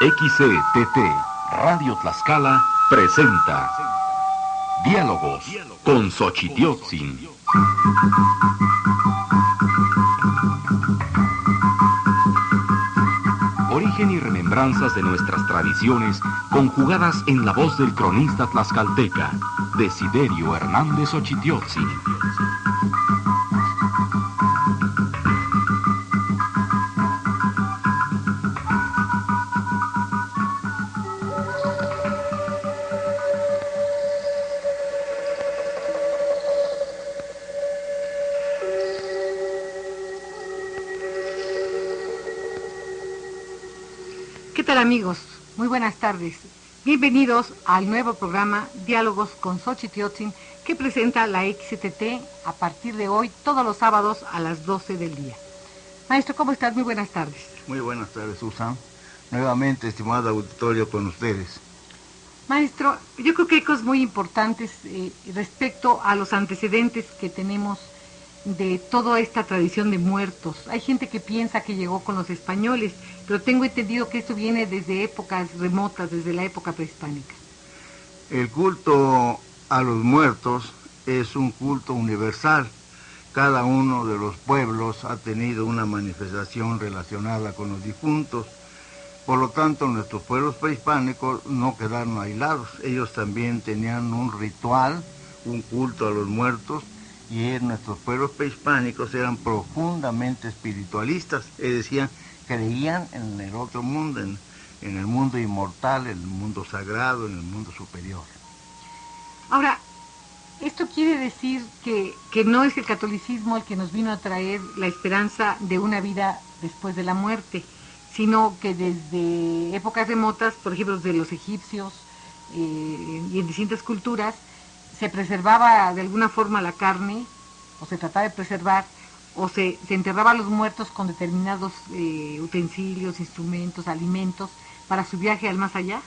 XCTT Radio Tlaxcala presenta Diálogos con Xochitiotzin. Origen y remembranzas de nuestras tradiciones conjugadas en la voz del cronista tlaxcalteca, Desiderio Hernández Xochitiotzin. ¿Qué tal, amigos? Muy buenas tardes. Bienvenidos al nuevo programa Diálogos con Xochitiotzin que presenta la XCTT a partir de hoy, todos los sábados a las 12 del día. Maestro, ¿cómo estás? Muy buenas tardes. Muy buenas tardes, Susan. Nuevamente, estimado auditorio, con ustedes. Maestro, yo creo que hay cosas muy importantes respecto a los antecedentes que tenemos de toda esta tradición de muertos. Hay gente que piensa que llegó con los españoles, pero tengo entendido que esto viene desde épocas remotas, desde la época prehispánica. El culto a los muertos es un culto universal. Cada uno de los pueblos ha tenido una manifestación relacionada con los difuntos. Por lo tanto, nuestros pueblos prehispánicos no quedaron aislados. Ellos también tenían un ritual, un culto a los muertos, y en nuestros pueblos prehispánicos eran profundamente espiritualistas, es decir, creían en el otro mundo, en el mundo inmortal, en el mundo sagrado, en el mundo superior. Ahora, esto quiere decir que no es el catolicismo el que nos vino a traer la esperanza de una vida después de la muerte, sino que desde épocas remotas, por ejemplo, de los egipcios y en distintas culturas, se preservaba de alguna forma la carne, o se trataba de preservar, o se enterraba a los muertos con determinados utensilios, instrumentos, alimentos, para su viaje al más allá.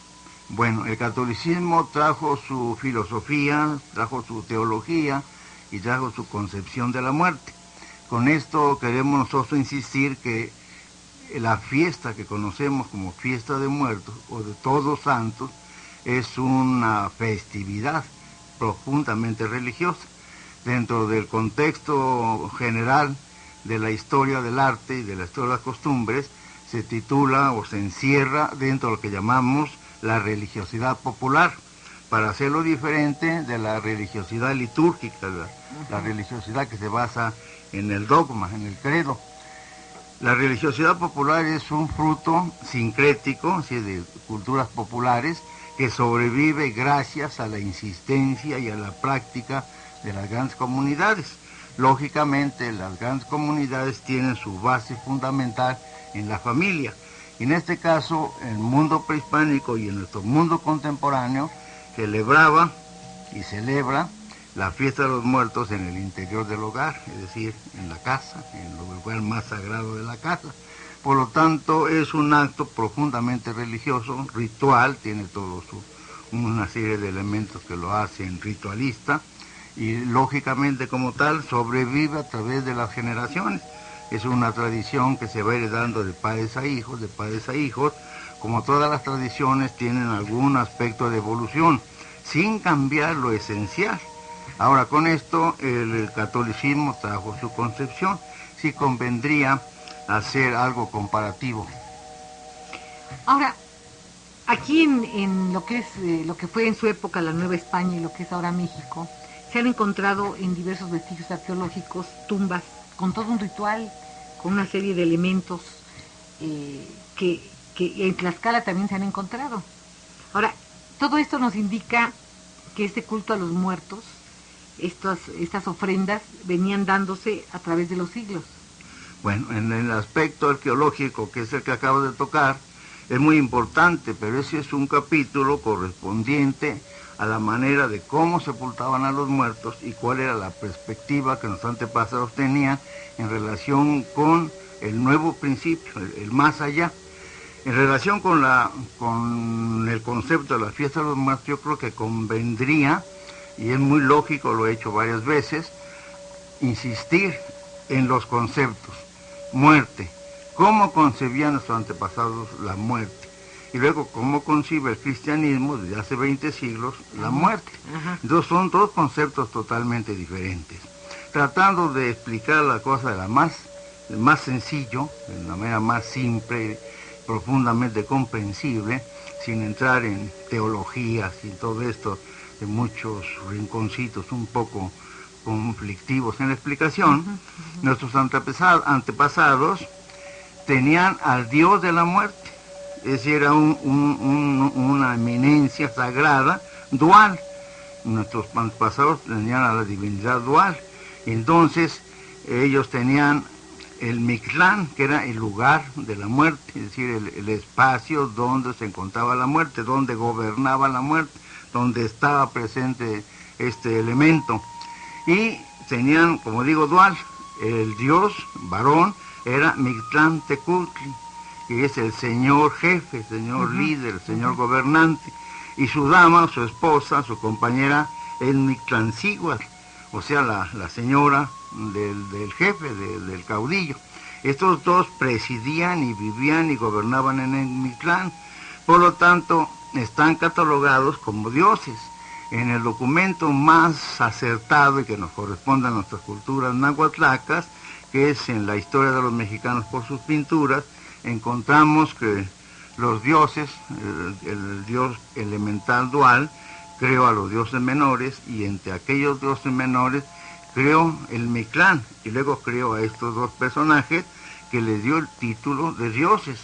Bueno, el catolicismo trajo su filosofía, trajo su teología y trajo su concepción de la muerte. Con esto queremos nosotros insistir que la fiesta que conocemos como fiesta de muertos o de Todos Santos es una festividad profundamente religiosa. Dentro del contexto general de la historia del arte y de la historia de las costumbres, se titula o se encierra dentro de lo que llamamos la religiosidad popular, para hacerlo diferente de la religiosidad litúrgica, la religiosidad que se basa en el dogma, en el credo. La religiosidad popular es un fruto sincrético, así, de culturas populares, que sobrevive gracias a la insistencia y a la práctica de las grandes comunidades. Lógicamente, las grandes comunidades tienen su base fundamental en la familia. En este caso, el mundo prehispánico y en nuestro mundo contemporáneo celebraba y celebra la fiesta de los muertos en el interior del hogar, es decir, en la casa, en el lugar más sagrado de la casa. Por lo tanto, es un acto profundamente religioso, ritual, tiene una serie de elementos que lo hacen ritualista, y lógicamente como tal sobrevive a través de las generaciones. Es una tradición que se va heredando de padres a hijos, como todas las tradiciones tienen algún aspecto de evolución, sin cambiar lo esencial. Ahora, con esto el catolicismo trajo su concepción. Sí convendría hacer algo comparativo. Ahora, aquí en lo que es lo que fue en su época la Nueva España y lo que es ahora México, se han encontrado en diversos vestigios arqueológicos tumbas con todo un ritual, con una serie de elementos que en Tlaxcala también se han encontrado. Ahora, todo esto nos indica que este culto a los muertos, estas ofrendas, venían dándose a través de los siglos. Bueno, en el aspecto arqueológico, que es el que acabo de tocar, es muy importante, pero ese es un capítulo correspondiente a la manera de cómo sepultaban a los muertos y cuál era la perspectiva que nuestros antepasados tenían en relación con el nuevo principio, el más allá. En relación con el concepto de la fiesta de los muertos, yo creo que convendría, y es muy lógico, lo he hecho varias veces, insistir en los conceptos. Muerte. ¿Cómo concebían nuestros antepasados la muerte? y luego cómo concibe el cristianismo desde hace 20 siglos la muerte. Ajá. Entonces son dos conceptos totalmente diferentes. Tratando de explicar la cosa de la más sencillo, de la manera más simple, profundamente comprensible, sin entrar en teologías y todo esto de muchos rinconcitos un poco conflictivos en la explicación. Nuestros antepasados tenían al Dios de la muerte, es decir, era una eminencia sagrada dual. Nuestros antepasados tenían a la divinidad dual. Entonces ellos tenían el Mictlán, que era el lugar de la muerte, es decir, el espacio donde se encontraba la muerte, donde gobernaba la muerte, donde estaba presente este elemento. Y tenían, como digo, dual. El dios varón era Mictlán Tecuhtli, que es el señor jefe, señor líder, el señor gobernante. Y su dama, su esposa, su compañera, es Mictlancíhuatl, o sea, la señora del jefe, del caudillo. Estos dos presidían y vivían y gobernaban en el Mictlán. Por lo tanto, están catalogados como dioses. En el documento más acertado y que nos corresponde a nuestras culturas nahuatlacas, que es en la historia de los mexicanos por sus pinturas, encontramos que los dioses, el dios elemental dual, creó a los dioses menores, y entre aquellos dioses menores creó el Mictlán, y luego creó a estos dos personajes que les dio el título de dioses.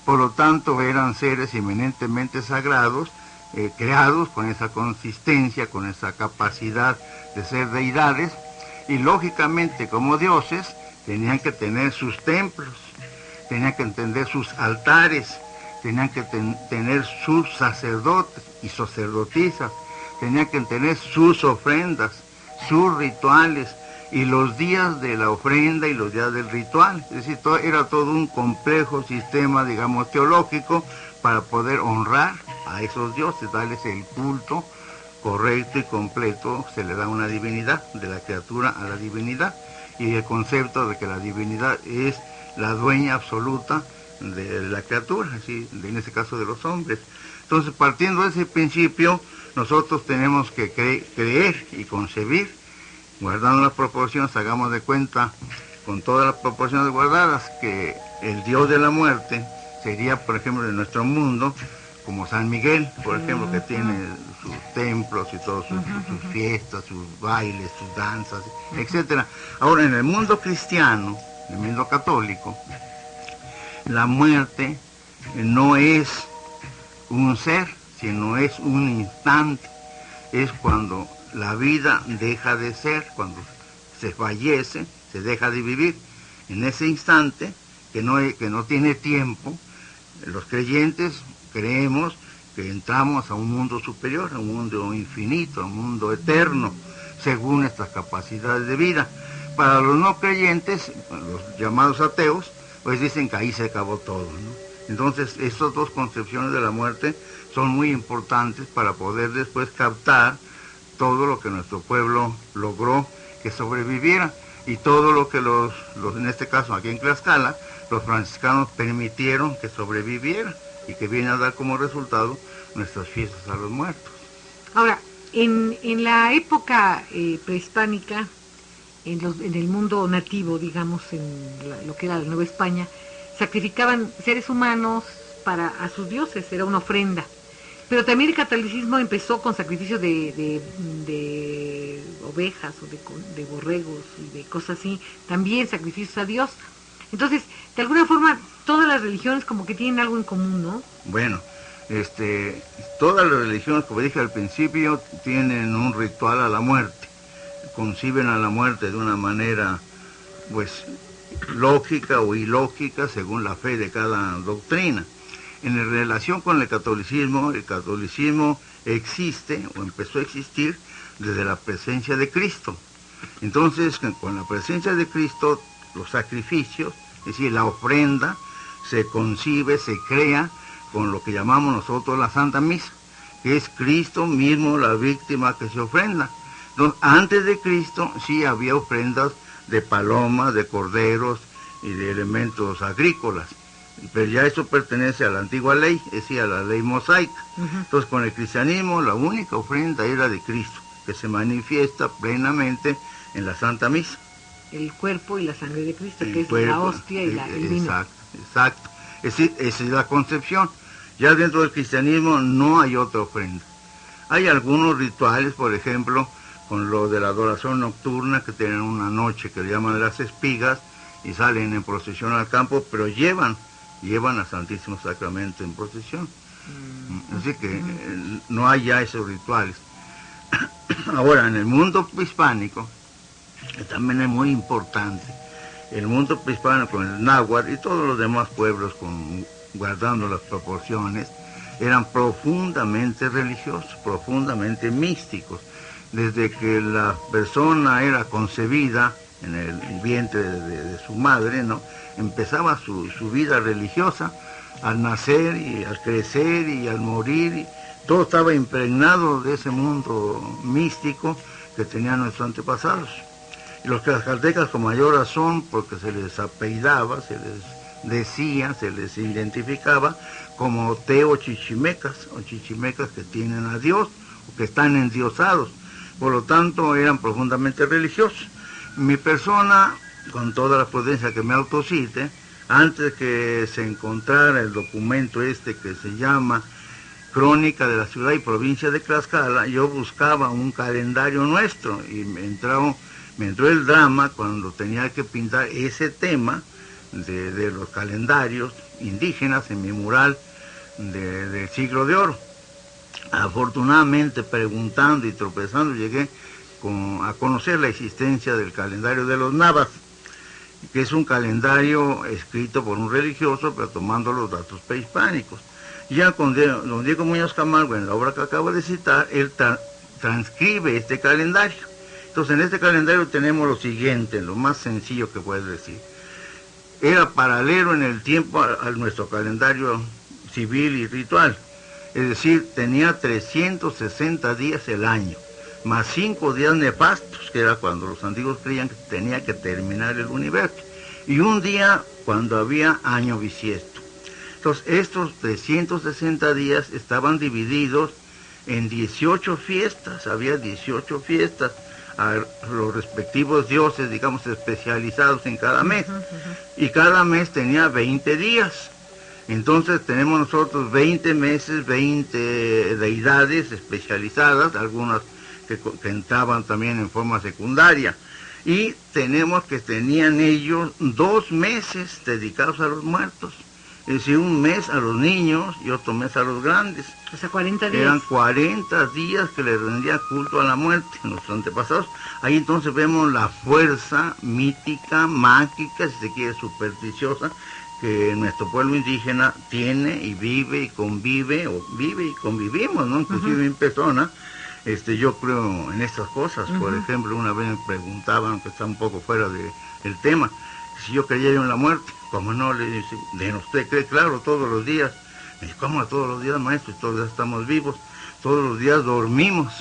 Por lo tanto, eran seres eminentemente sagrados, creados con esa consistencia, con esa capacidad de ser deidades, y lógicamente como dioses tenían que tener sus templos, tenían que entender sus altares, tenían que tener sus sacerdotes y sacerdotisas, tenían que tener sus ofrendas, sus rituales, y los días de la ofrenda y los días del ritual. Es decir, era todo un complejo sistema, digamos, teológico, para poder honrar a esos dioses, darles el culto correcto y completo. Se le da una divinidad, de la criatura a la divinidad, y el concepto de que la divinidad es la dueña absoluta de la criatura, así, en este caso de los hombres. Entonces, partiendo de ese principio, nosotros tenemos que creer y concebir, guardando las proporciones, hagamos de cuenta, con todas las proporciones guardadas, que el dios de la muerte sería, por ejemplo, en nuestro mundo, como San Miguel, por ejemplo, que tiene sus templos y todas sus fiestas, sus bailes, sus danzas, etcétera. Ahora, en el mundo cristiano, en el mundo católico, la muerte no es un ser, sino es un instante. Es cuando la vida deja de ser, cuando se fallece, se deja de vivir. En ese instante, que no tiene tiempo, los creyentes creemos que entramos a un mundo superior, a un mundo infinito, a un mundo eterno, según nuestras capacidades de vida. Para los no creyentes, los llamados ateos, pues dicen que ahí se acabó todo, ¿no? Entonces, estas dos concepciones de la muerte son muy importantes para poder después captar todo lo que nuestro pueblo logró que sobreviviera, y todo lo que en este caso aquí en Tlaxcala, los franciscanos permitieron que sobreviviera, y que viene a dar como resultado nuestras fiestas a los muertos. Ahora, en la época prehispánica, en el mundo nativo, digamos, lo que era la Nueva España, sacrificaban seres humanos a sus dioses, era una ofrenda. Pero también el catolicismo empezó con sacrificios de ovejas o de borregos y de cosas así, también sacrificios a Dios. Entonces, de alguna forma, todas las religiones como que tienen algo en común, ¿no? Bueno, todas las religiones, como dije al principio, tienen un ritual a la muerte, conciben a la muerte de una manera, pues, lógica o ilógica, según la fe de cada doctrina. En relación con el catolicismo existe o empezó a existir desde la presencia de Cristo. Entonces, con la presencia de Cristo, los sacrificios, es decir, la ofrenda, se concibe, se crea con lo que llamamos nosotros la Santa Misa, que es Cristo mismo la víctima que se ofrenda. Entonces, antes de Cristo sí había ofrendas de palomas, de corderos y de elementos agrícolas. pero ya eso pertenece a la antigua ley, es decir, a la ley mosaica. Entonces, con el cristianismo, la única ofrenda era de Cristo, que se manifiesta plenamente en la Santa Misa. El cuerpo y la sangre de Cristo, que es la hostia y el vino. Exacto, exacto. Es decir, esa es la concepción. Ya dentro del cristianismo no hay otra ofrenda. Hay algunos rituales, por ejemplo, con lo de la adoración nocturna, que tienen una noche que le llaman las espigas, y salen en procesión al campo, pero llevan a Santísimo Sacramento en procesión. Así que no hay ya esos rituales. Ahora, en el mundo prehispánico, que también es muy importante, el mundo prehispánico, con el náhuatl y todos los demás pueblos, guardando las proporciones, eran profundamente religiosos, profundamente místicos. Desde que la persona era concebida en el vientre de su madre, ¿no?, empezaba su vida religiosa, al nacer y al crecer y al morir, y todo estaba impregnado de ese mundo místico que tenían nuestros antepasados. Y los tlaxcaltecas, con mayor razón, porque se les apellidaba, se les decía, se les identificaba como teochichimecas, o chichimecas que tienen a Dios, o que están endiosados. Por lo tanto, eran profundamente religiosos. Mi persona, con toda la prudencia que me autocite, antes que se encontrara el documento este que se llama Crónica de la Ciudad y Provincia de Tlaxcala, yo buscaba un calendario nuestro y me entró el drama cuando tenía que pintar ese tema de los calendarios indígenas en mi mural del Siglo de Oro. Afortunadamente, preguntando y tropezando, llegué a conocer la existencia del calendario de los Navas, que es un calendario escrito por un religioso, pero tomando los datos prehispánicos. Ya con don Diego Muñoz Camargo, en la obra que acabo de citar, él transcribe este calendario. Entonces, en este calendario tenemos lo siguiente, lo más sencillo que puedes decir. Era paralelo en el tiempo a nuestro calendario civil y ritual. Es decir, tenía 360 días el año, más 5 días nefastos, que era cuando los antiguos creían que tenía que terminar el universo, y un día cuando había año bisiesto. Entonces, estos 360 días estaban divididos en 18 fiestas, había 18 fiestas, a los respectivos dioses, digamos, especializados en cada mes, y cada mes tenía 20 días. Entonces tenemos nosotros 20 meses, 20 deidades especializadas, algunas que entraban también en forma secundaria. Y tenemos que tenían ellos 2 meses dedicados a los muertos. Es decir, un mes a los niños y otro mes a los grandes. O sea, 40 días. Eran 40 días que le rendía culto a la muerte a nuestros antepasados. Ahí entonces vemos la fuerza mítica, mágica, si se quiere, supersticiosa, que nuestro pueblo indígena tiene y vive y convive, o vive y convivimos, ¿no? Inclusive en persona. Yo creo en estas cosas. Por ejemplo, una vez me preguntaban, que está un poco fuera del tema, si yo creía en la muerte. Como no, le dice, ¿usted cree? Claro, todos los días. Me dice, ¿cómo todos los días, maestro? Todos los días estamos vivos, todos los días dormimos.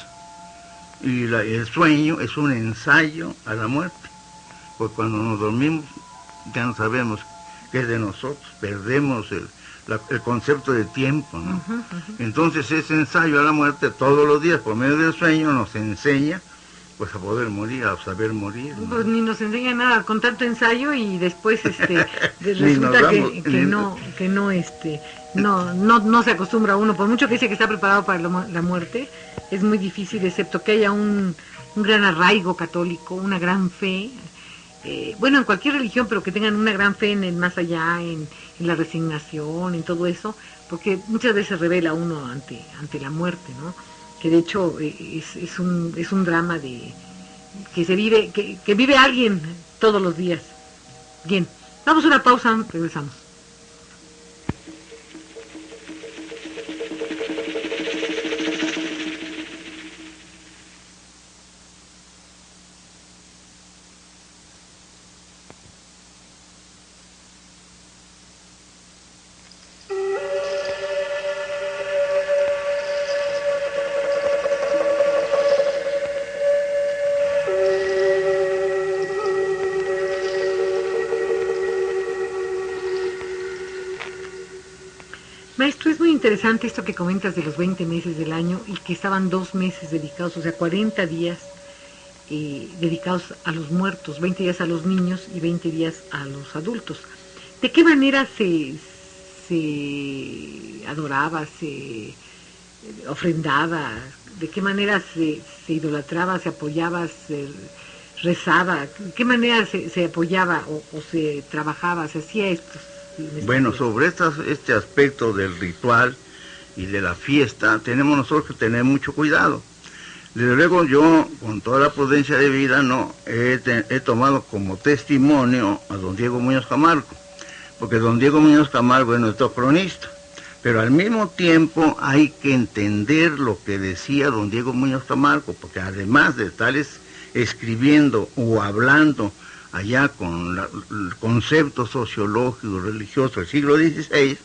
Y el sueño es un ensayo a la muerte. Porque cuando nos dormimos, ya no sabemos qué es de nosotros, perdemos el concepto de tiempo, ¿no? Entonces ese ensayo a la muerte todos los días, por medio del sueño, nos enseña pues a poder morir, a saber morir, ¿no? Pues ni nos enseña nada con tanto ensayo y después resulta no se acostumbra uno, por mucho que dice que está preparado para la muerte, es muy difícil, excepto que haya un gran arraigo católico, una gran fe, bueno, en cualquier religión, pero que tengan una gran fe en el más allá, en la resignación, en todo eso, porque muchas veces revela uno ante la muerte, ¿no? Que de hecho es un drama que se vive, que vive alguien todos los días. Bien, vamos a una pausa, regresamos. Maestro, es muy interesante esto que comentas de los 20 meses del año y que estaban 2 meses dedicados, o sea, 40 días dedicados a los muertos, 20 días a los niños y 20 días a los adultos. ¿De qué manera se adoraba, se ofrendaba? ¿De qué manera se idolatraba, se apoyaba, se rezaba? ¿De qué manera se apoyaba o se trabajaba, se hacía esto? Bueno, sobre este aspecto del ritual y de la fiesta, tenemos nosotros que tener mucho cuidado. Desde luego yo, con toda la prudencia de vida, no he tomado como testimonio a don Diego Muñoz Camargo, porque don Diego Muñoz Camargo es nuestro cronista, pero al mismo tiempo hay que entender lo que decía don Diego Muñoz Camargo, porque además de estar escribiendo o hablando allá con el concepto sociológico religioso del siglo XVI,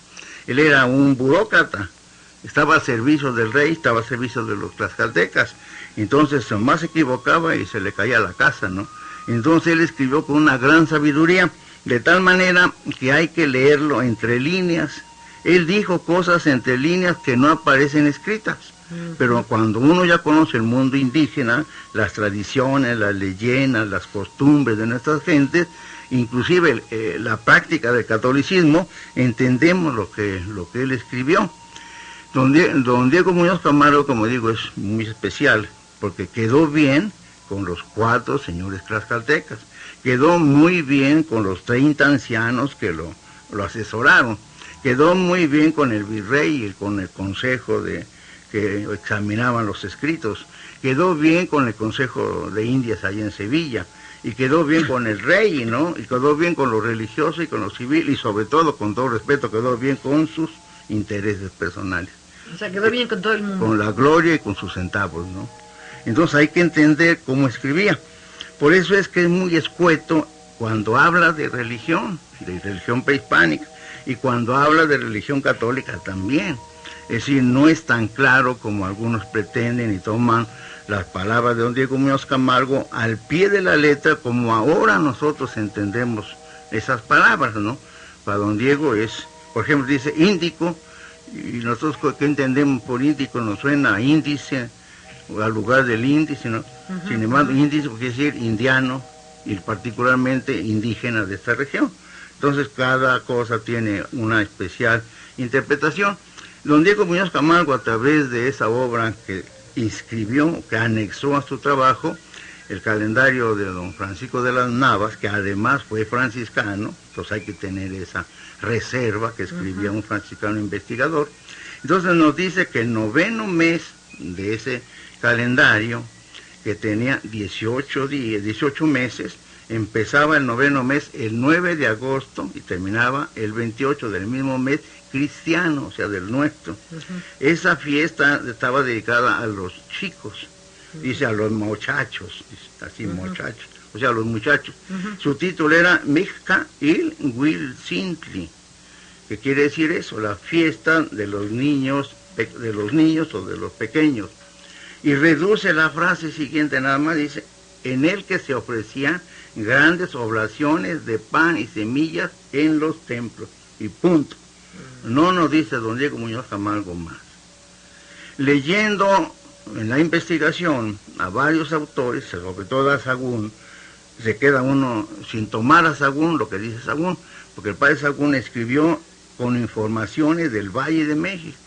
él era un burócrata, estaba al servicio del rey, estaba al servicio de los tlaxcaltecas, entonces más se equivocaba y se le caía la casa, ¿no? Entonces él escribió con una gran sabiduría, de tal manera que hay que leerlo entre líneas. Él dijo cosas entre líneas que no aparecen escritas, pero cuando uno ya conoce el mundo indígena, las tradiciones, las leyendas, las costumbres de nuestras gentes, inclusive la práctica del catolicismo, entendemos lo que él escribió. Don Diego Muñoz Camargo, como digo, es muy especial, porque quedó bien con los 4 señores tlaxcaltecas, quedó muy bien con los 30 ancianos que lo asesoraron, quedó muy bien con el virrey y con el consejo que examinaban los escritos, quedó bien con el Consejo de Indias allá en Sevilla, y quedó bien con el rey, ¿no? Y quedó bien con lo religioso y con lo civil, y sobre todo, con todo respeto, quedó bien con sus intereses personales. O sea, quedó bien con todo el mundo. Con la gloria y con sus centavos, ¿no? Entonces hay que entender cómo escribía. Por eso es que es muy escueto cuando habla de religión prehispánica, y cuando habla de religión católica también. Es decir, no es tan claro como algunos pretenden y toman las palabras de don Diego Muñoz Camargo al pie de la letra, como ahora nosotros entendemos esas palabras, ¿no? Para don Diego es, por ejemplo, dice índico, y nosotros ¿qué entendemos por índico? Nos suena a índice, o al lugar del índice, ¿no? Sin embargo, índice quiere decir indiano, y particularmente indígena de esta región. Entonces cada cosa tiene una especial interpretación. Don Diego Muñoz Camargo, a través de esa obra que inscribió, que anexó a su trabajo, el calendario de don Francisco de las Navas, que además fue franciscano, entonces hay que tener esa reserva que escribía un franciscano investigador. Entonces nos dice que el 9º mes de ese calendario, que tenía 18 meses, empezaba el 9º mes el 9 de agosto y terminaba el 28 del mismo mes cristiano, o sea, del nuestro. Esa fiesta estaba dedicada a los chicos, dice a los muchachos, así muchachos, o sea, a los muchachos. Su título era Mixca il Huilcintli, que quiere decir eso, la fiesta de los niños o de los pequeños. Y reduce la frase siguiente, nada más dice, en el que se ofrecían grandes oblaciones de pan y semillas en los templos, y punto. No nos dice don Diego Muñoz Camargo más. Leyendo en la investigación a varios autores, sobre todo a Sagún, se queda uno sin tomar a Sagún lo que dice Sagún, porque el padre Sagún escribió con informaciones del Valle de México,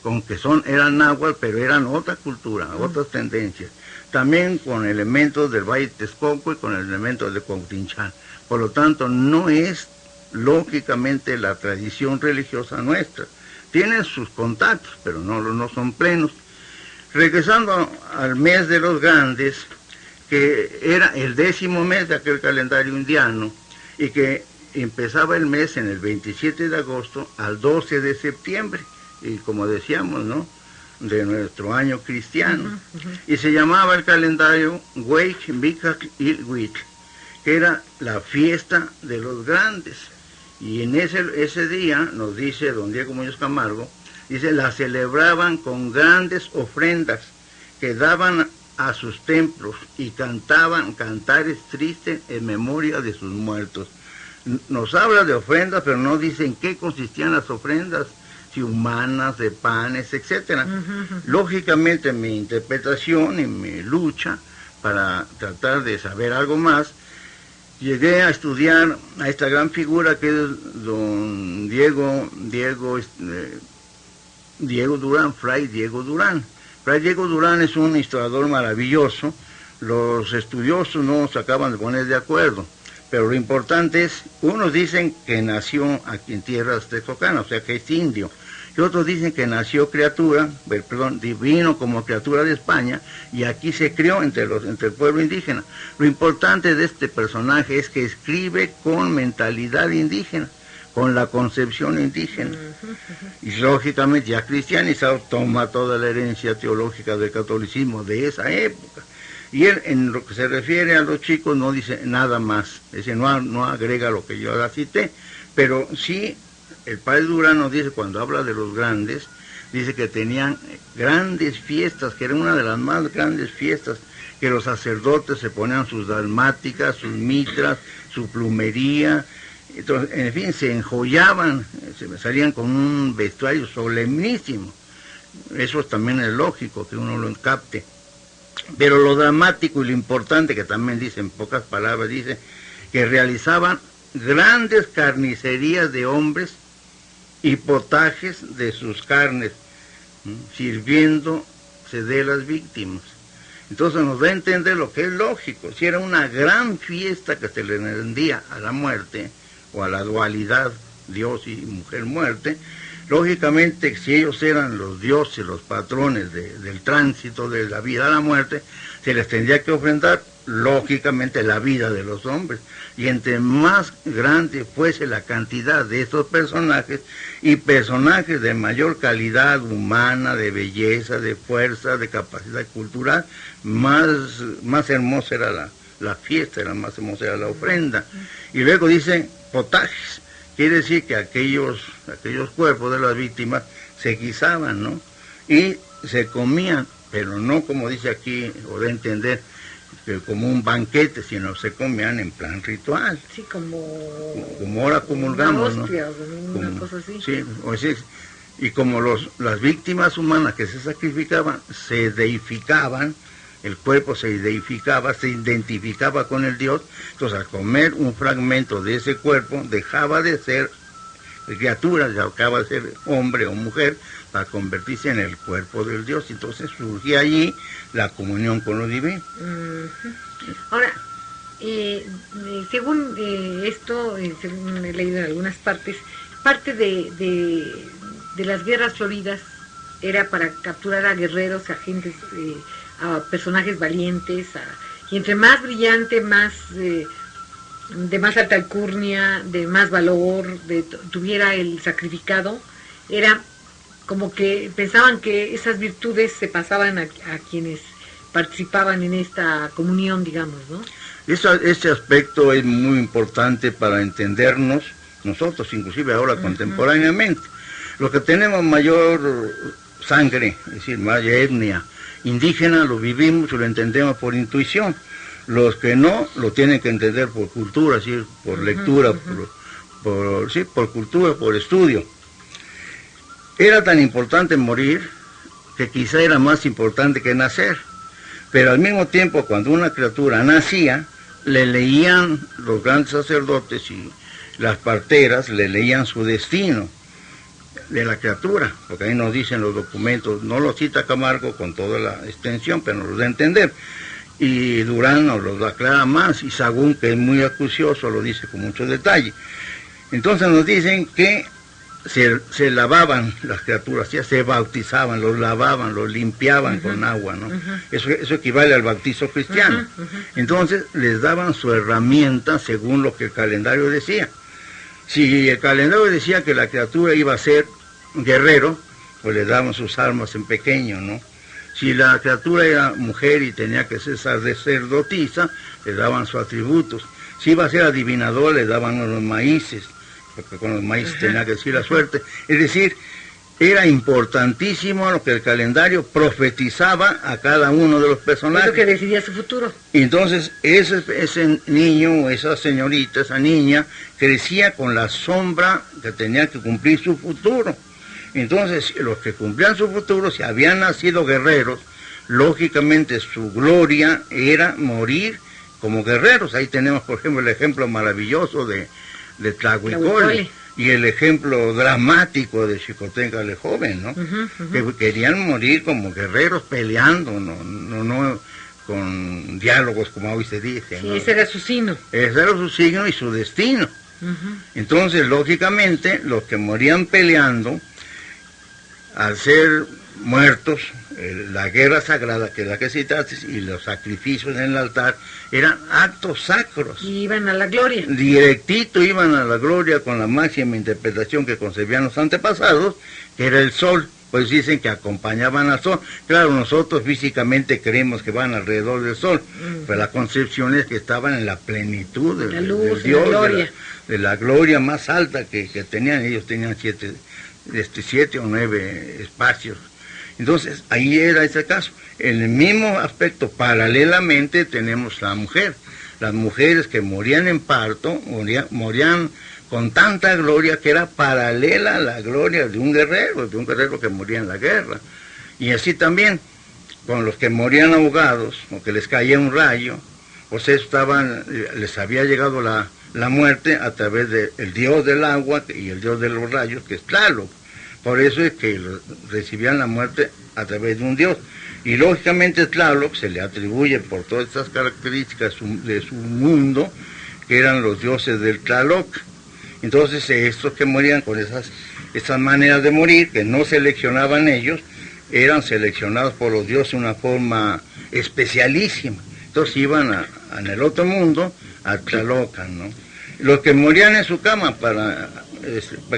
con que eran náhuatl, pero eran otra cultura, otras tendencias. También con elementos del Valle de Texcoco y con elementos de Cuauhtinchán. Por lo tanto, no es lógicamente la tradición religiosa nuestra. Tienen sus contactos, pero no son plenos. Regresando al mes de los grandes, que era el 10º mes de aquel calendario indiano, y que empezaba el mes en el 27 de agosto al 12 de septiembre, y como decíamos, ¿no?, de nuestro año cristiano, y se llamaba el calendario Weich Mikak Ilwich, que era la fiesta de los grandes. Y en ese día, nos dice don Diego Muñoz Camargo, dice, la celebraban con grandes ofrendas que daban a sus templos y cantaban cantares tristes en memoria de sus muertos. Nos habla de ofrendas, pero no dice en qué consistían las ofrendas, sí, humanas, de panes, etcétera. Lógicamente mi interpretación y mi lucha para tratar de saber algo más, llegué a estudiar a esta gran figura que es don Diego Durán, Fray Diego Durán. Fray Diego Durán es un historiador maravilloso. Los estudiosos no se acaban de poner de acuerdo, pero lo importante es, unos dicen que nació aquí en tierras texocanas, o sea que es indio, y otros dicen que nació vino como criatura de España, y aquí se crió entre el pueblo indígena. Lo importante de este personaje es que escribe con mentalidad indígena, con la concepción indígena, y lógicamente ya cristianizado toma toda la herencia teológica del catolicismo de esa época. Y él, en lo que se refiere a los chicos, no dice nada más, es decir, no agrega lo que yo ahora cité, pero sí, el padre Durán nos dice, cuando habla de los grandes, dice que tenían grandes fiestas, que era una de las más grandes fiestas, que los sacerdotes se ponían sus dalmáticas, sus mitras, su plumería, entonces, en fin, se enjollaban, salían con un vestuario solemnísimo. Eso también es lógico, que uno lo capte. Pero lo dramático y lo importante, que también dice en pocas palabras, dice que realizaban grandes carnicerías de hombres y potajes de sus carnes, sirviéndose de las víctimas. Entonces nos da a entender lo que es lógico. Si era una gran fiesta que se le rendía a la muerte, o a la dualidad Dios y mujer muerte, lógicamente si ellos eran los dioses, los patrones del tránsito de la vida a la muerte, se les tendría que ofrendar lógicamente la vida de los hombres, y entre más grande fuese la cantidad de estos personajes, y personajes de mayor calidad humana, de belleza, de fuerza, de capacidad cultural, más hermosa era la fiesta, era más hermosa era la ofrenda. Y luego dice potajes, quiere decir que aquellos cuerpos de las víctimas se guisaban, ¿no? Y se comían, pero no como dice aquí, o de entender, que como un banquete, sino se comían en plan ritual. Sí, como ahora comulgamos, una hostia, ¿no? Una cosa así. Sí, o sea, y como las víctimas humanas que se sacrificaban, se deificaban, el cuerpo se deificaba, se identificaba con el Dios, entonces al comer un fragmento de ese cuerpo, dejaba de ser criatura, ya acaba de ser hombre o mujer, para convertirse en el cuerpo del Dios. Entonces surgía allí la comunión con lo divino. Ahora, según esto, según he leído en algunas partes, parte de las guerras floridas era para capturar a guerreros, a gentes, a personajes valientes, y entre más brillante, más de más alta alcurnia, de más valor, tuviera el sacrificado, era como que pensaban que esas virtudes se pasaban a quienes participaban en esta comunión, digamos, ¿no? Ese aspecto es muy importante para entendernos nosotros, inclusive ahora contemporáneamente. Los que tenemos mayor sangre, es decir, mayor etnia indígena, lo vivimos y lo entendemos por intuición. Los que no, lo tienen que entender por cultura, ¿sí? Por lectura, por cultura, por estudio. Era tan importante morir que quizá era más importante que nacer, pero al mismo tiempo cuando una criatura nacía, le leían los grandes sacerdotes y las parteras, le leían su destino de la criatura, porque ahí nos dicen los documentos, no lo cita Camargo con toda la extensión, pero nos lo da a entender, y Durán nos lo aclara más, y Sagún, que es muy acucioso, lo dice con mucho detalle. Entonces nos dicen que se lavaban las criaturas, ya se bautizaban, los lavaban, los limpiaban con agua, ¿no? Eso equivale al bautizo cristiano. Entonces les daban su herramienta según lo que el calendario decía. Si el calendario decía que la criatura iba a ser guerrero, pues le daban sus armas en pequeño, ¿no? Si la criatura era mujer y tenía que ser sacerdotisa, le daban sus atributos. Si iba a ser adivinador, le daban los maíces, porque con los maíces tenía que decir la suerte. Es decir, era importantísimo lo que el calendario profetizaba a cada uno de los personajes. Es lo que decidía su futuro. Y entonces ese niño, esa señorita, esa niña, crecía con la sombra que tenía que cumplir su futuro. Entonces, los que cumplían su futuro, si habían nacido guerreros, lógicamente su gloria era morir como guerreros. Ahí tenemos, por ejemplo, el ejemplo maravilloso de Tlahuicole y el ejemplo dramático de Xicotenca el joven, ¿no? Que querían morir como guerreros peleando, no con diálogos como hoy se dice. Sí, ¿no? ese era su signo. Ese era su signo y su destino. Entonces, lógicamente, los que morían peleando, al ser muertos, la guerra sagrada, que es la que citaste, y los sacrificios en el altar, eran actos sacros. Y iban a la gloria. Directito iban a la gloria con la máxima interpretación que concebían los antepasados, que era el sol. Pues dicen que acompañaban al sol. Claro, nosotros físicamente creemos que van alrededor del sol, pero la concepción es que estaban en la plenitud de, la luz, del Dios, la gloria. de la gloria más alta que tenían. Ellos tenían 7 o 9 espacios. Entonces, ahí era ese caso. En el mismo aspecto, paralelamente, tenemos la mujer. Las mujeres que morían en parto, morían con tanta gloria que era paralela a la gloria de un guerrero que moría en la guerra. Y así también, con los que morían ahogados, o que les caía un rayo, o sea, les había llegado la muerte a través del dios del agua y el dios de los rayos, que es Tlaloc. Por eso es que recibían la muerte a través de un dios. Y lógicamente Tlaloc se le atribuye por todas estas características de su mundo, que eran los dioses del Tlaloc. Entonces estos que morían con esas maneras de morir, que no seleccionaban ellos, eran seleccionados por los dioses de una forma especialísima. Entonces iban en el otro mundo a Tlalocan, ¿no? Los que morían en su cama, para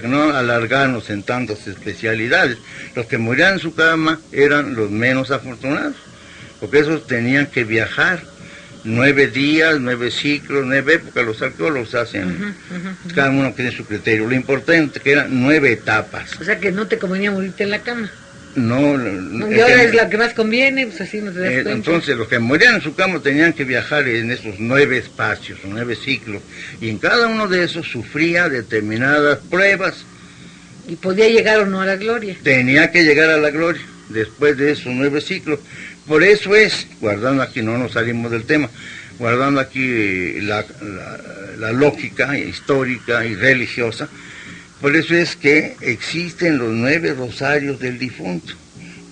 no alargarnos en tantas especialidades, los que morían en su cama eran los menos afortunados, porque esos tenían que viajar 9 días, 9 ciclos, 9 épocas. Los arqueólogos hacen, cada uno tiene su criterio. Lo importante que eran 9 etapas. O sea que no te convenía morirte en la cama. No, y ahora es la que más conviene, pues así no te das cuenta. Entonces, los que morían en su cama tenían que viajar en esos 9 espacios, 9 ciclos, y en cada uno de esos sufría determinadas pruebas. ¿Y podía llegar o no a la gloria? Tenía que llegar a la gloria después de esos 9 ciclos. Por eso es, guardando aquí, no nos salimos del tema, guardando aquí la lógica histórica y religiosa, por eso es que existen los 9 rosarios del difunto.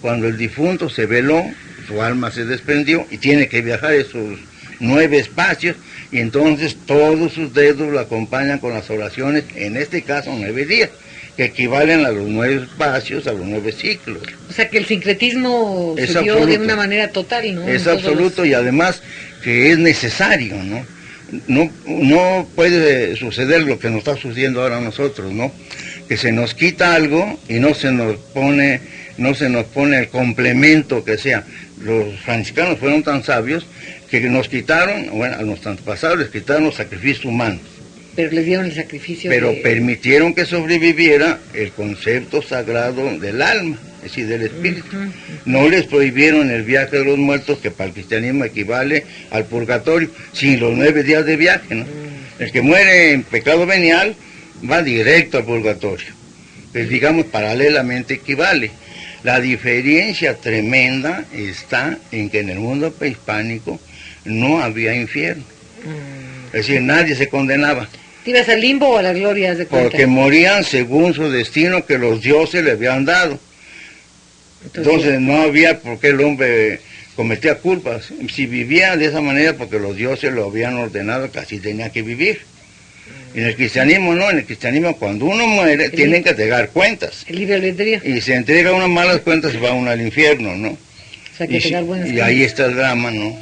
Cuando el difunto se veló, su alma se desprendió y tiene que viajar esos 9 espacios, y entonces todos sus dedos lo acompañan con las oraciones, en este caso 9 días, que equivalen a los 9 espacios, a los 9 ciclos. O sea que el sincretismo es se dio absoluto. de una manera total, ¿no? Es absoluto, y además que es necesario, ¿no? No puede suceder lo que nos está sucediendo ahora a nosotros, ¿no? Que se nos quita algo y no se nos pone el complemento que sea. Los franciscanos fueron tan sabios que nos quitaron, bueno, a los antepasados les quitaron los sacrificios humanos. Pero les dieron el sacrificio. Pero permitieron que sobreviviera el concepto sagrado del alma, es decir, del espíritu. No les prohibieron el viaje de los muertos, que para el cristianismo equivale al purgatorio, sin los 9 días de viaje, ¿no? El que muere en pecado venial va directo al purgatorio. Pues digamos, paralelamente equivale. La diferencia tremenda está en que en el mundo prehispánico no había infierno. Es decir, nadie se condenaba. ¿Te ibas al limbo o a la gloria, haz de cuenta? Porque morían según su destino que los dioses le habían dado. Entonces no había por qué el hombre cometía culpas. Si vivía de esa manera porque los dioses lo habían ordenado que así tenía que vivir. En el cristianismo no, en el cristianismo cuando uno muere tienen que entregar cuentas. El libre albedrío. Y se entrega unas malas cuentas y va uno al infierno, ¿no? O sea que entregar buenas y ahí está el drama, ¿no?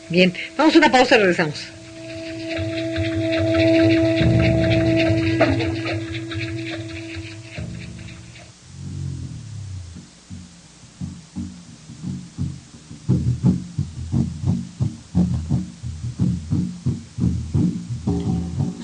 Bien, vamos a una pausa y regresamos.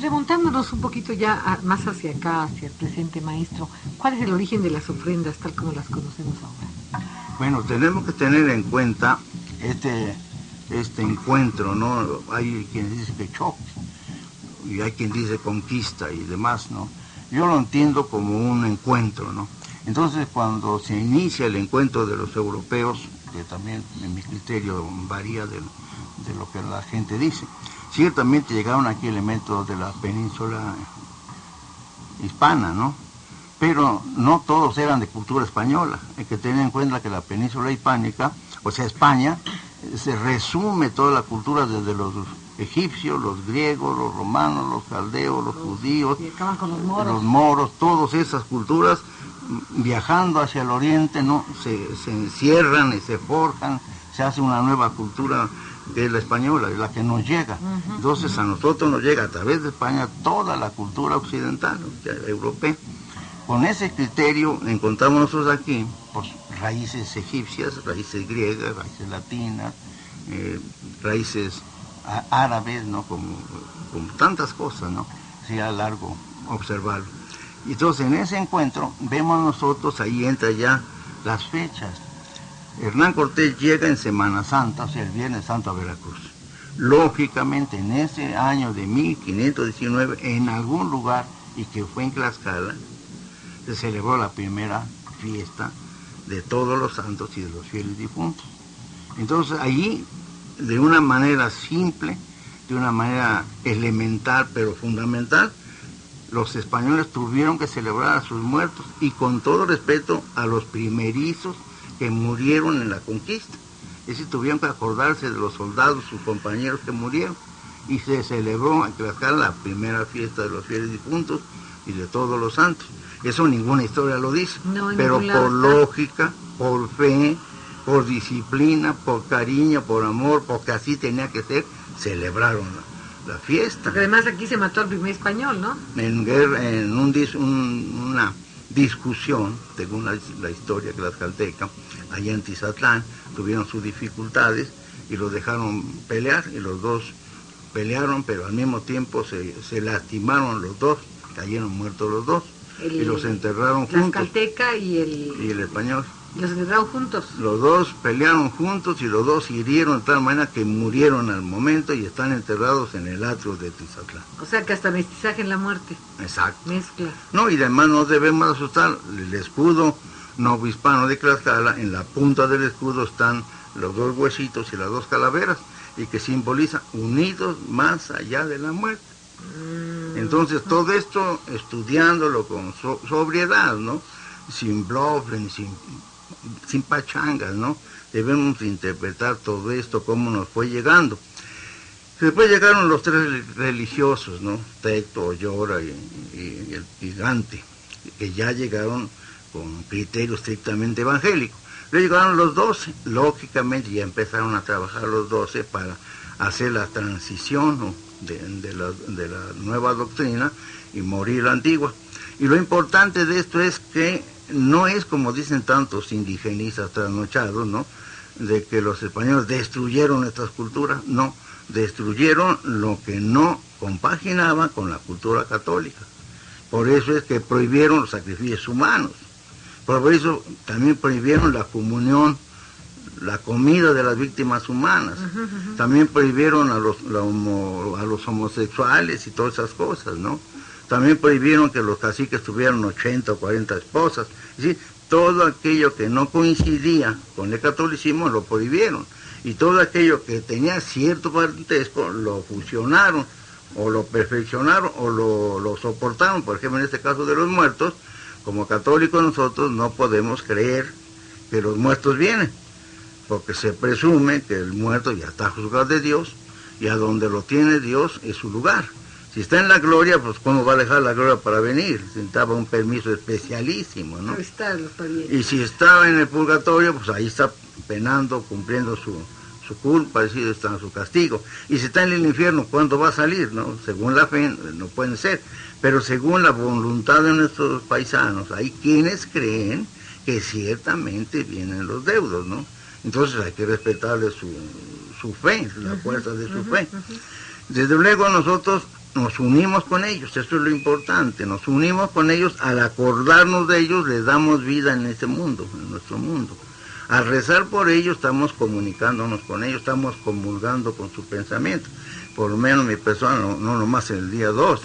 Remontándonos un poquito ya más hacia acá, hacia el presente, maestro, ¿cuál es el origen de las ofrendas tal como las conocemos ahora? Bueno, tenemos que tener en cuenta este encuentro, ¿no? Hay quien dice que choque, y hay quien dice conquista y demás, ¿no? Yo lo entiendo como un encuentro, ¿no? Entonces, cuando se inicia el encuentro de los europeos, que también en mi criterio varía de lo que la gente dice, ciertamente llegaron aquí elementos de la península hispana, ¿no? Pero no todos eran de cultura española. Hay que tener en cuenta que la península hispánica, o sea, España, se resume toda la cultura desde los egipcios, los griegos, los romanos, los caldeos, los judíos, y acaban con los moros, todas esas culturas viajando hacia el oriente, ¿no? Se encierran y se forjan, se hace una nueva cultura que es la española, es la que nos llega. Entonces a nosotros nos llega a través de España toda la cultura occidental, o sea, europea. Con ese criterio encontramos nosotros aquí pues, raíces egipcias, raíces griegas, raíces latinas, raíces árabes, ¿no? Como tantas cosas, ¿no? Sería largo observarlo. Y entonces en ese encuentro vemos nosotros, ahí entra ya las fechas. Hernán Cortés llega en Semana Santa, o sea, el Viernes Santo a Veracruz. Lógicamente, en ese año de 1519, en algún lugar, y que fue en Tlaxcala, se celebró la primera fiesta de todos los santos y de los fieles difuntos. Entonces, allí, de una manera simple, de una manera elemental, pero fundamental, los españoles tuvieron que celebrar a sus muertos y con todo respeto a los primerizos que murieron en la conquista. Es decir, tuvieron que acordarse de los soldados, sus compañeros que murieron. Y se celebró en Tlaxcala la primera fiesta de los fieles difuntos y de todos los santos. Eso ninguna historia lo dice, no, pero por lógica, por fe, por disciplina, por cariño, por amor, porque así tenía que ser, celebraron la fiesta. Porque además aquí se mató al primer español, ¿no? En guerra, en una discusión, según la historia tlaxcalteca, allá en Tizatlán, tuvieron sus dificultades y los dejaron pelear, y los dos pelearon, pero al mismo tiempo se lastimaron los dos, cayeron muertos los dos, y los enterraron juntos. Tlaxcalteca y el español. Los enterraron juntos. Los dos pelearon juntos y los dos hirieron de tal manera que murieron al momento y están enterrados en el atrio de Tizatlán. O sea que hasta mestizaje en la muerte. Exacto. Mezcla. No, y además no debemos asustar, el escudo novohispano de Tlaxcala, en la punta del escudo están los dos huesitos y las dos calaveras, y que simboliza unidos más allá de la muerte. Entonces todo esto estudiándolo con sobriedad, ¿no? Sin bluff, sin pachangas, ¿no? Debemos interpretar todo esto, cómo nos fue llegando. Después llegaron los tres religiosos, ¿no? Tecto, Ollora y el Gigante, que ya llegaron con criterio estrictamente evangélico. Luego llegaron los 12, lógicamente ya empezaron a trabajar los 12 para hacer la transición, ¿no? de la nueva doctrina y morir la antigua. Y lo importante de esto es que no es como dicen tantos indigenistas trasnochados, ¿no? De que los españoles destruyeron nuestras culturas. No, destruyeron lo que no compaginaba con la cultura católica. Por eso es que prohibieron los sacrificios humanos. Por eso también prohibieron la comunión, la comida de las víctimas humanas. También prohibieron a los homosexuales y todas esas cosas, ¿no? También prohibieron que los caciques tuvieran 80 o 40 esposas. Es decir, todo aquello que no coincidía con el catolicismo lo prohibieron. Y todo aquello que tenía cierto parentesco lo fusionaron, o lo perfeccionaron, o lo soportaron. Por ejemplo, en este caso de los muertos, como católicos nosotros no podemos creer que los muertos vienen, porque se presume que el muerto ya está juzgado de Dios, y a donde lo tiene Dios es su lugar. Si está en la gloria, pues ¿cómo va a dejar la gloria para venir? Necesitaba un permiso especialísimo, ¿no? Ahí están los parientes. Y si estaba en el purgatorio, pues ahí está penando, cumpliendo su culpa, es decir, está en su castigo. Y si está en el infierno, ¿cuándo va a salir? ¿No? Según la fe, no pueden ser. Pero según la voluntad de nuestros paisanos, hay quienes creen que ciertamente vienen los deudos, ¿no? Entonces hay que respetarle su fe, la fuerza de su fe. Desde luego nosotros nos unimos con ellos, eso es lo importante, nos unimos con ellos, al acordarnos de ellos les damos vida en este mundo, en nuestro mundo. Al rezar por ellos estamos comunicándonos con ellos, estamos comulgando con su pensamiento. Por lo menos mi persona, no nomás el día 2,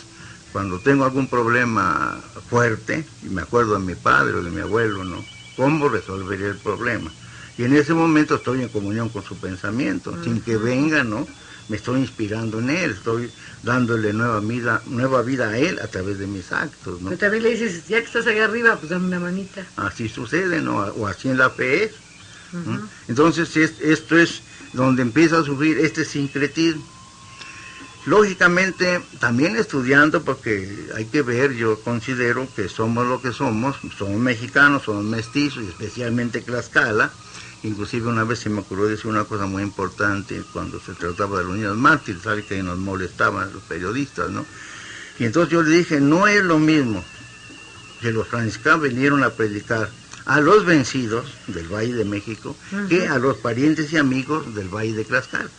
cuando tengo algún problema fuerte, y me acuerdo de mi padre o de mi abuelo, ¿no? ¿Cómo resolvería el problema? Y en ese momento estoy en comunión con su pensamiento, sin que venga, ¿no? Me estoy inspirando en él, estoy dándole nueva vida a él a través de mis actos, ¿no? Pero también le dices, ya que estás allá arriba, pues dame una manita. Así sucede, ¿no? O así en la fe es. Entonces esto es donde empieza a surgir este sincretismo. Lógicamente, también estudiando, porque hay que ver, yo considero que somos lo que somos mexicanos, somos mestizos, y especialmente Tlaxcala. Inclusive una vez se me ocurrió decir una cosa muy importante cuando se trataba de los niños mártires, sabe que nos molestaban los periodistas, ¿no? Y entonces yo le dije, no es lo mismo que los franciscanos vinieron a predicar a los vencidos del Valle de México que a los parientes y amigos del Valle de Tlaxcala.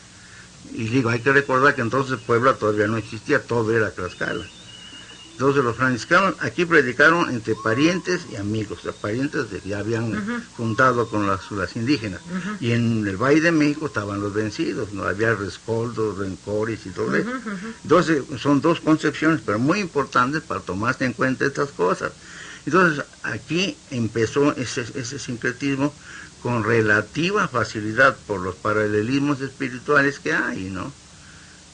Y digo, hay que recordar que entonces Puebla todavía no existía, todo era Tlaxcala. Entonces los franciscanos aquí predicaron entre parientes y amigos, o sea, parientes que ya habían juntado con las indígenas. Y en el Valle de México estaban los vencidos, no había rescoldos, rencores y todo eso. Entonces son dos concepciones, pero muy importantes para tomarse en cuenta estas cosas. Entonces aquí empezó ese sincretismo con relativa facilidad por los paralelismos espirituales que hay, ¿no?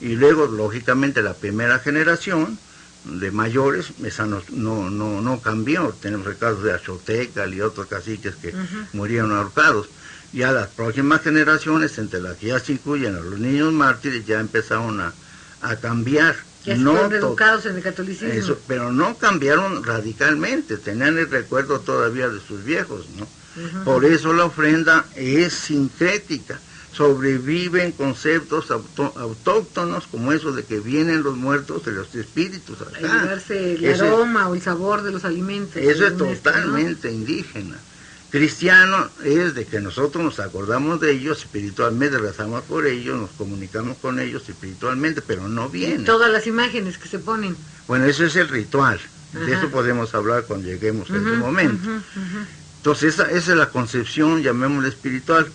Y luego, lógicamente, la primera generación de mayores, esa no cambió. Tenemos el caso de Axotecal y otros caciques que murieron ahorcados. Ya las próximas generaciones, entre las que ya se incluyen a los niños mártires, ya empezaron a cambiar. Ya no fueron educados en el catolicismo. Eso, pero no cambiaron radicalmente, tenían el recuerdo todavía de sus viejos, ¿no? Por eso la ofrenda es sincrética, sobreviven conceptos autóctonos como eso de que vienen los muertos de los espíritus acá. Ayudarse el aroma o el sabor de los alimentos. Eso es totalmente indígena. Cristiano es de que nosotros nos acordamos de ellos espiritualmente, rezamos por ellos, nos comunicamos con ellos espiritualmente, pero no vienen. Todas las imágenes que se ponen. Bueno, eso es el ritual. De eso podemos hablar cuando lleguemos a ese momento. Entonces esa es la concepción, llamémosla espiritual,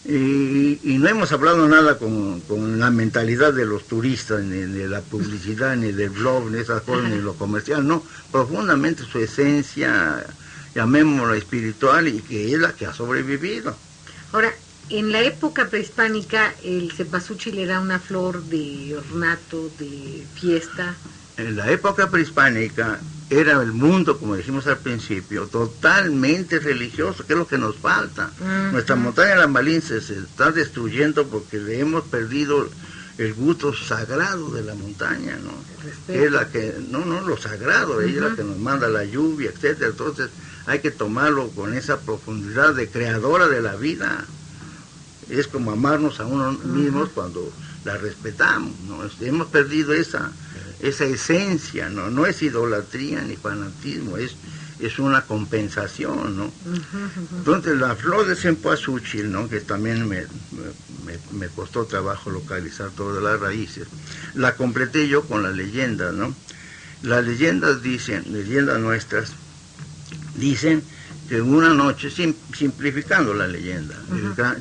y no hemos hablado nada con la mentalidad de los turistas, ni de la publicidad, ni del blog, ni esas cosas, ni lo comercial, no, profundamente su esencia, llamémosla espiritual, y que es la que ha sobrevivido. Ahora, en la época prehispánica, el cempasúchil era una flor de ornato, de fiesta. En la época prehispánica era el mundo, como dijimos al principio, totalmente religioso, que es lo que nos falta. Nuestra montaña de Lambalín se está destruyendo porque le hemos perdido el gusto sagrado de la montaña, ¿no? Es la que, lo sagrado, ella es la que nos manda la lluvia, etcétera. Entonces hay que tomarlo con esa profundidad de creadora de la vida. Es como amarnos a uno mismos cuando la respetamos, ¿no? Hemos perdido esa esencia, no es idolatría ni fanatismo, es una compensación, ¿no? Entonces la flor de cempasúchil, ¿no? Que también me costó trabajo localizar todas las raíces, la completé yo con las leyendas, ¿no? Las leyendas leyendas nuestras, dicen que una noche, simplificando la leyenda,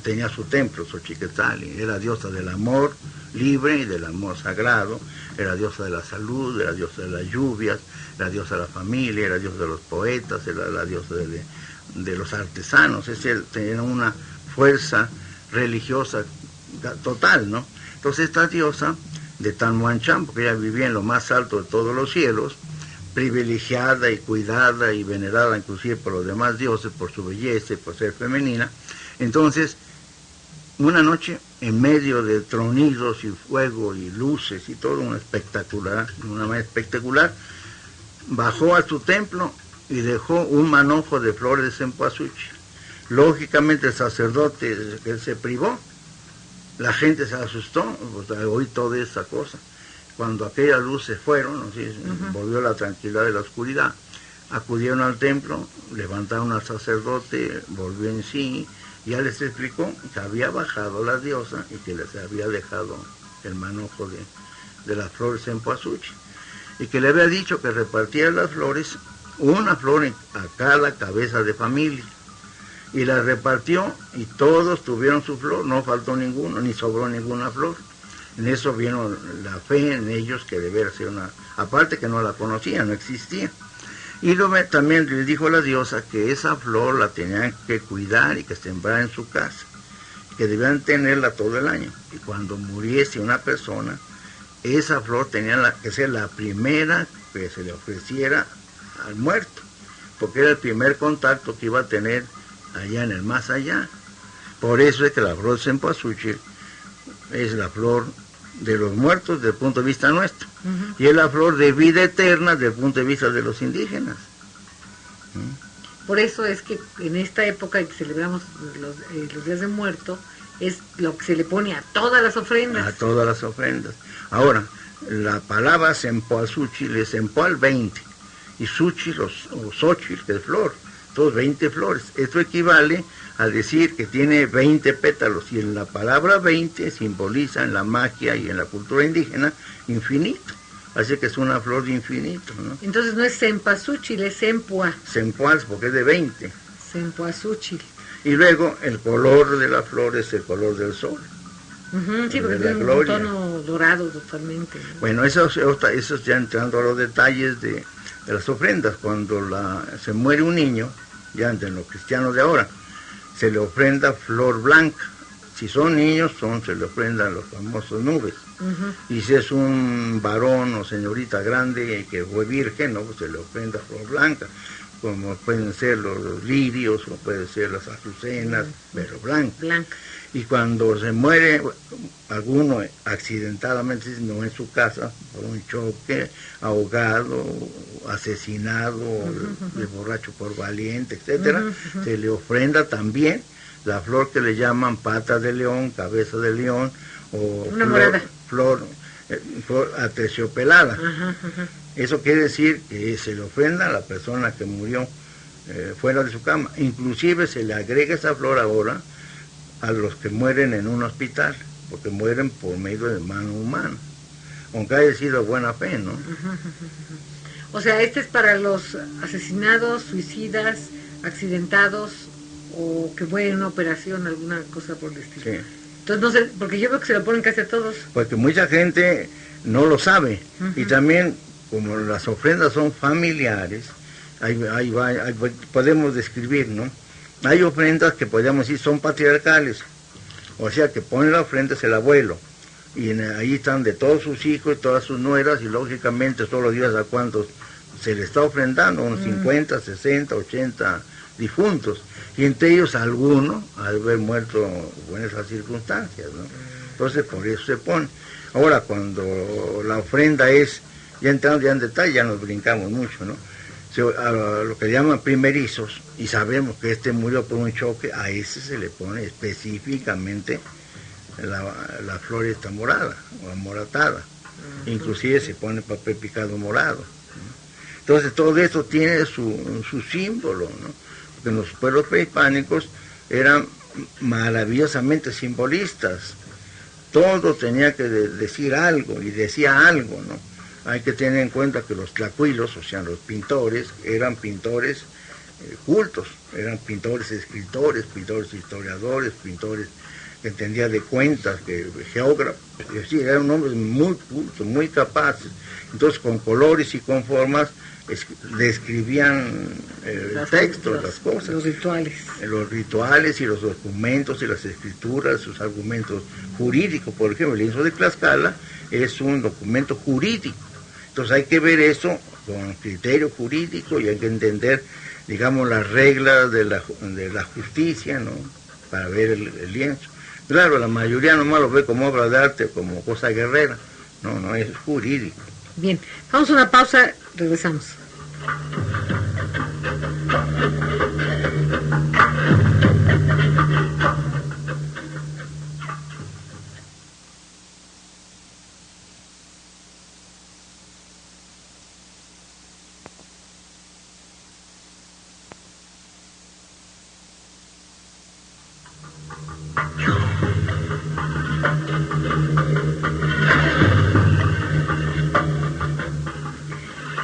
tenía su templo, Xochiquetzali, era diosa del amor libre y del amor sagrado, era diosa de la salud, era diosa de las lluvias, era diosa de la familia, era diosa de los poetas, era la diosa de los artesanos, tenía una fuerza religiosa total, ¿no? Entonces esta diosa de Tanhuanchán, porque ella vivía en lo más alto de todos los cielos, privilegiada y cuidada y venerada inclusive por los demás dioses, por su belleza y por ser femenina. Entonces, una noche, en medio de tronidos y fuego y luces y todo, una manera espectacular, bajó a su templo y dejó un manojo de flores de cempasúchil. Lógicamente el sacerdote que se privó, la gente se asustó, pues, oí toda esa cosa. Cuando aquellas luces fueron, volvió la tranquilidad de la oscuridad, acudieron al templo, levantaron al sacerdote, volvió en sí, ya les explicó que había bajado la diosa y que les había dejado el manojo de las flores cempasúchil, y que le había dicho que repartía las flores, una flor a cada cabeza de familia, y las repartió y todos tuvieron su flor, no faltó ninguno, ni sobró ninguna flor. En eso vino la fe en ellos, que debería ser una... Aparte que no la conocían, no existía. Y también les dijo la diosa que esa flor la tenían que cuidar y que sembrar en su casa, que debían tenerla todo el año. Y cuando muriese una persona, esa flor tenía que ser la primera que se le ofreciera al muerto, porque era el primer contacto que iba a tener allá en el más allá. Por eso es que la flor de cempasúchil es la flor de los muertos desde el punto de vista nuestro, y es la flor de vida eterna desde el punto de vista de los indígenas. Por eso es que en esta época que celebramos los días de muerto, es lo que se le pone a todas las ofrendas. A todas las ofrendas. Ahora, la palabra cempasúchil es cempoal 20, y súchil o xochitl, que es flor, todos 20 flores. Esto equivale a decir que tiene 20 pétalos, y en la palabra 20 simboliza en la magia y en la cultura indígena infinito. Así que es una flor de infinito, ¿no? Entonces no es cempasúchil, es cempua. Cempoal, porque es de 20. Cempasúchil. Y luego el color de la flor es el color del sol. Sí, porque tiene un tono dorado totalmente, ¿no? Bueno, eso ya entrando a los detalles de las ofrendas. Cuando se muere un niño, ya entre los cristianos de ahora, se le ofrenda flor blanca. Si son niños, se le ofrendan los famosos nubes. Y si es un varón o señorita grande que fue virgen, ¿no? Pues se le ofrenda flor blanca, como pueden ser los lirios, o pueden ser las azucenas, pero blanca. Y cuando se muere alguno accidentadamente, no en su casa, por un choque, ahogado, asesinado, de borracho por valiente, etcétera, se le ofrenda también la flor que le llaman pata de león, cabeza de león, o flor aterciopelada. Eso quiere decir que se le ofrenda a la persona que murió fuera de su cama. Inclusive se le agrega esa flor ahora a los que mueren en un hospital, porque mueren por medio de mano humana, aunque haya sido buena fe, ¿no? O sea, este es para los asesinados, suicidas, accidentados, o que mueren en una operación, alguna cosa por el estilo. Sí. Entonces, no sé, porque yo veo que se lo ponen casi a todos. Porque mucha gente no lo sabe, y también, como las ofrendas son familiares, ahí podemos describir, ¿no? Hay ofrendas que podríamos decir son patriarcales, o sea que pone la ofrenda es el abuelo, y ahí están de todos sus hijos, todas sus nueras, y lógicamente todos los días a cuántos se le está ofrendando, unos 50, 60, 80 difuntos, y entre ellos alguno al haber muerto en esas circunstancias, ¿no? Entonces por eso se pone. Ahora cuando la ofrenda es, ya entrando ya en detalle, ya nos brincamos mucho, ¿no? A lo que llaman primerizos, y sabemos que este murió por un choque, a ese se le pone específicamente la flor esta morada o amoratada. Inclusive se pone papel picado morado, ¿no? Entonces todo esto tiene su símbolo, ¿no? Porque los pueblos prehispánicos eran maravillosamente simbolistas. Todo tenía que decir algo, y decía algo, ¿no? Hay que tener en cuenta que los tlacuilos, o sea, los pintores, eran pintores cultos, eran pintores escritores, pintores historiadores, pintores que entendían de cuentas, geógrafos, es decir, eran hombres muy cultos, muy capaces. Entonces, con colores y con formas, describían el texto, las cosas. Los rituales. Los rituales y los documentos y las escrituras, sus argumentos jurídicos. Por ejemplo, el lienzo de Tlaxcala es un documento jurídico. Entonces hay que ver eso con criterio jurídico, y hay que entender, digamos, las reglas de la justicia, ¿no? Para ver el lienzo. Claro, la mayoría nomás lo ve como obra de arte, como cosa guerrera. No, es jurídico. Bien, vamos a una pausa, regresamos.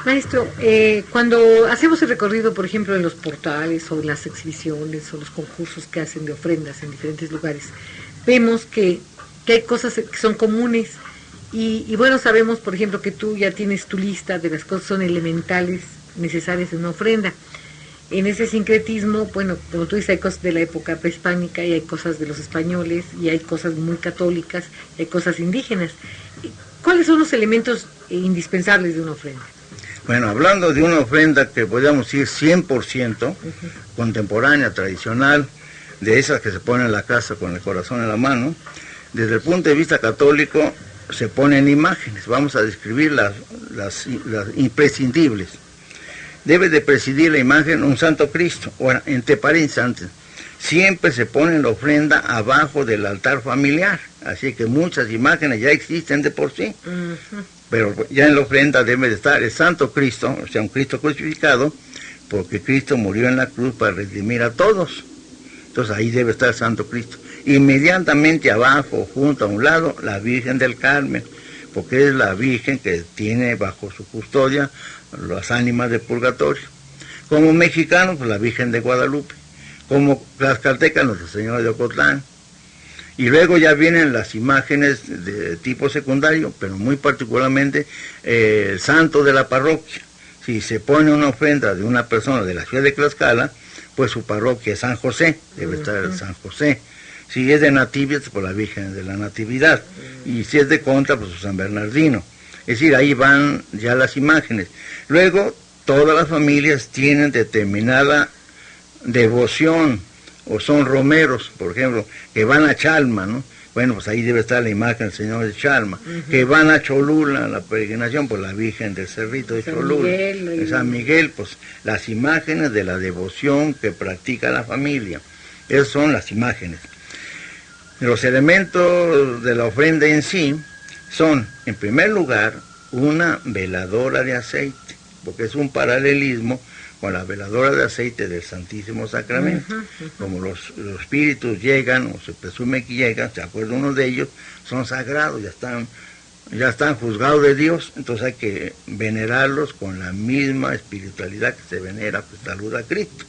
Maestro, cuando hacemos el recorrido, por ejemplo, en los portales o en las exhibiciones o los concursos que hacen de ofrendas en diferentes lugares, vemos que que hay cosas que son comunes. Y bueno, sabemos, por ejemplo, que tú ya tienes tu lista de las cosas que son elementales necesarias en una ofrenda. En ese sincretismo, bueno, como tú dices, hay cosas de la época prehispánica y hay cosas de los españoles y hay cosas muy católicas y hay cosas indígenas. ¿Cuáles son los elementos indispensables de una ofrenda? Bueno, hablando de una ofrenda que podríamos decir 100% contemporánea, tradicional, de esas que se ponen en la casa con el corazón en la mano, desde el punto de vista católico se ponen imágenes. Vamos a describir las imprescindibles. Debe de presidir la imagen un Santo Cristo, o entre paréntesis antes. Siempre se pone la ofrenda abajo del altar familiar, así que muchas imágenes ya existen de por sí. Pero ya en la ofrenda debe de estar el Santo Cristo, o sea, un Cristo crucificado, porque Cristo murió en la cruz para redimir a todos. Entonces ahí debe estar el Santo Cristo. Inmediatamente abajo, junto a un lado, la Virgen del Carmen, porque es la Virgen que tiene bajo su custodia las ánimas del purgatorio. Como mexicanos, pues la Virgen de Guadalupe. Como tlaxcaltecas, Nuestra Señora de Ocotlán. Y luego ya vienen las imágenes de tipo secundario, pero muy particularmente el santo de la parroquia. Si se pone una ofrenda de una persona de la ciudad de Tlaxcala, pues su parroquia es San José, debe estar el San José. Si es de Natividad, pues la Virgen de la Natividad. Y si es de Contra, pues San Bernardino. Es decir, ahí van ya las imágenes. Luego, todas las familias tienen determinada devoción, o son romeros, por ejemplo, que van a Chalma, ¿no? Bueno, pues ahí debe estar la imagen del Señor de Chalma. Que van a Cholula, la peregrinación, pues la Virgen del Cerrito de Cholula. De San Miguel, pues las imágenes de la devoción que practica la familia. Esas son las imágenes. Los elementos de la ofrenda en sí son, en primer lugar, una veladora de aceite, porque es un paralelismo con la veladora de aceite del Santísimo Sacramento. Como los espíritus llegan, o se presume que llegan, se acuerda uno de ellos, son sagrados, ya están juzgados de Dios, entonces hay que venerarlos con la misma espiritualidad que se venera, pues salud a Cristo.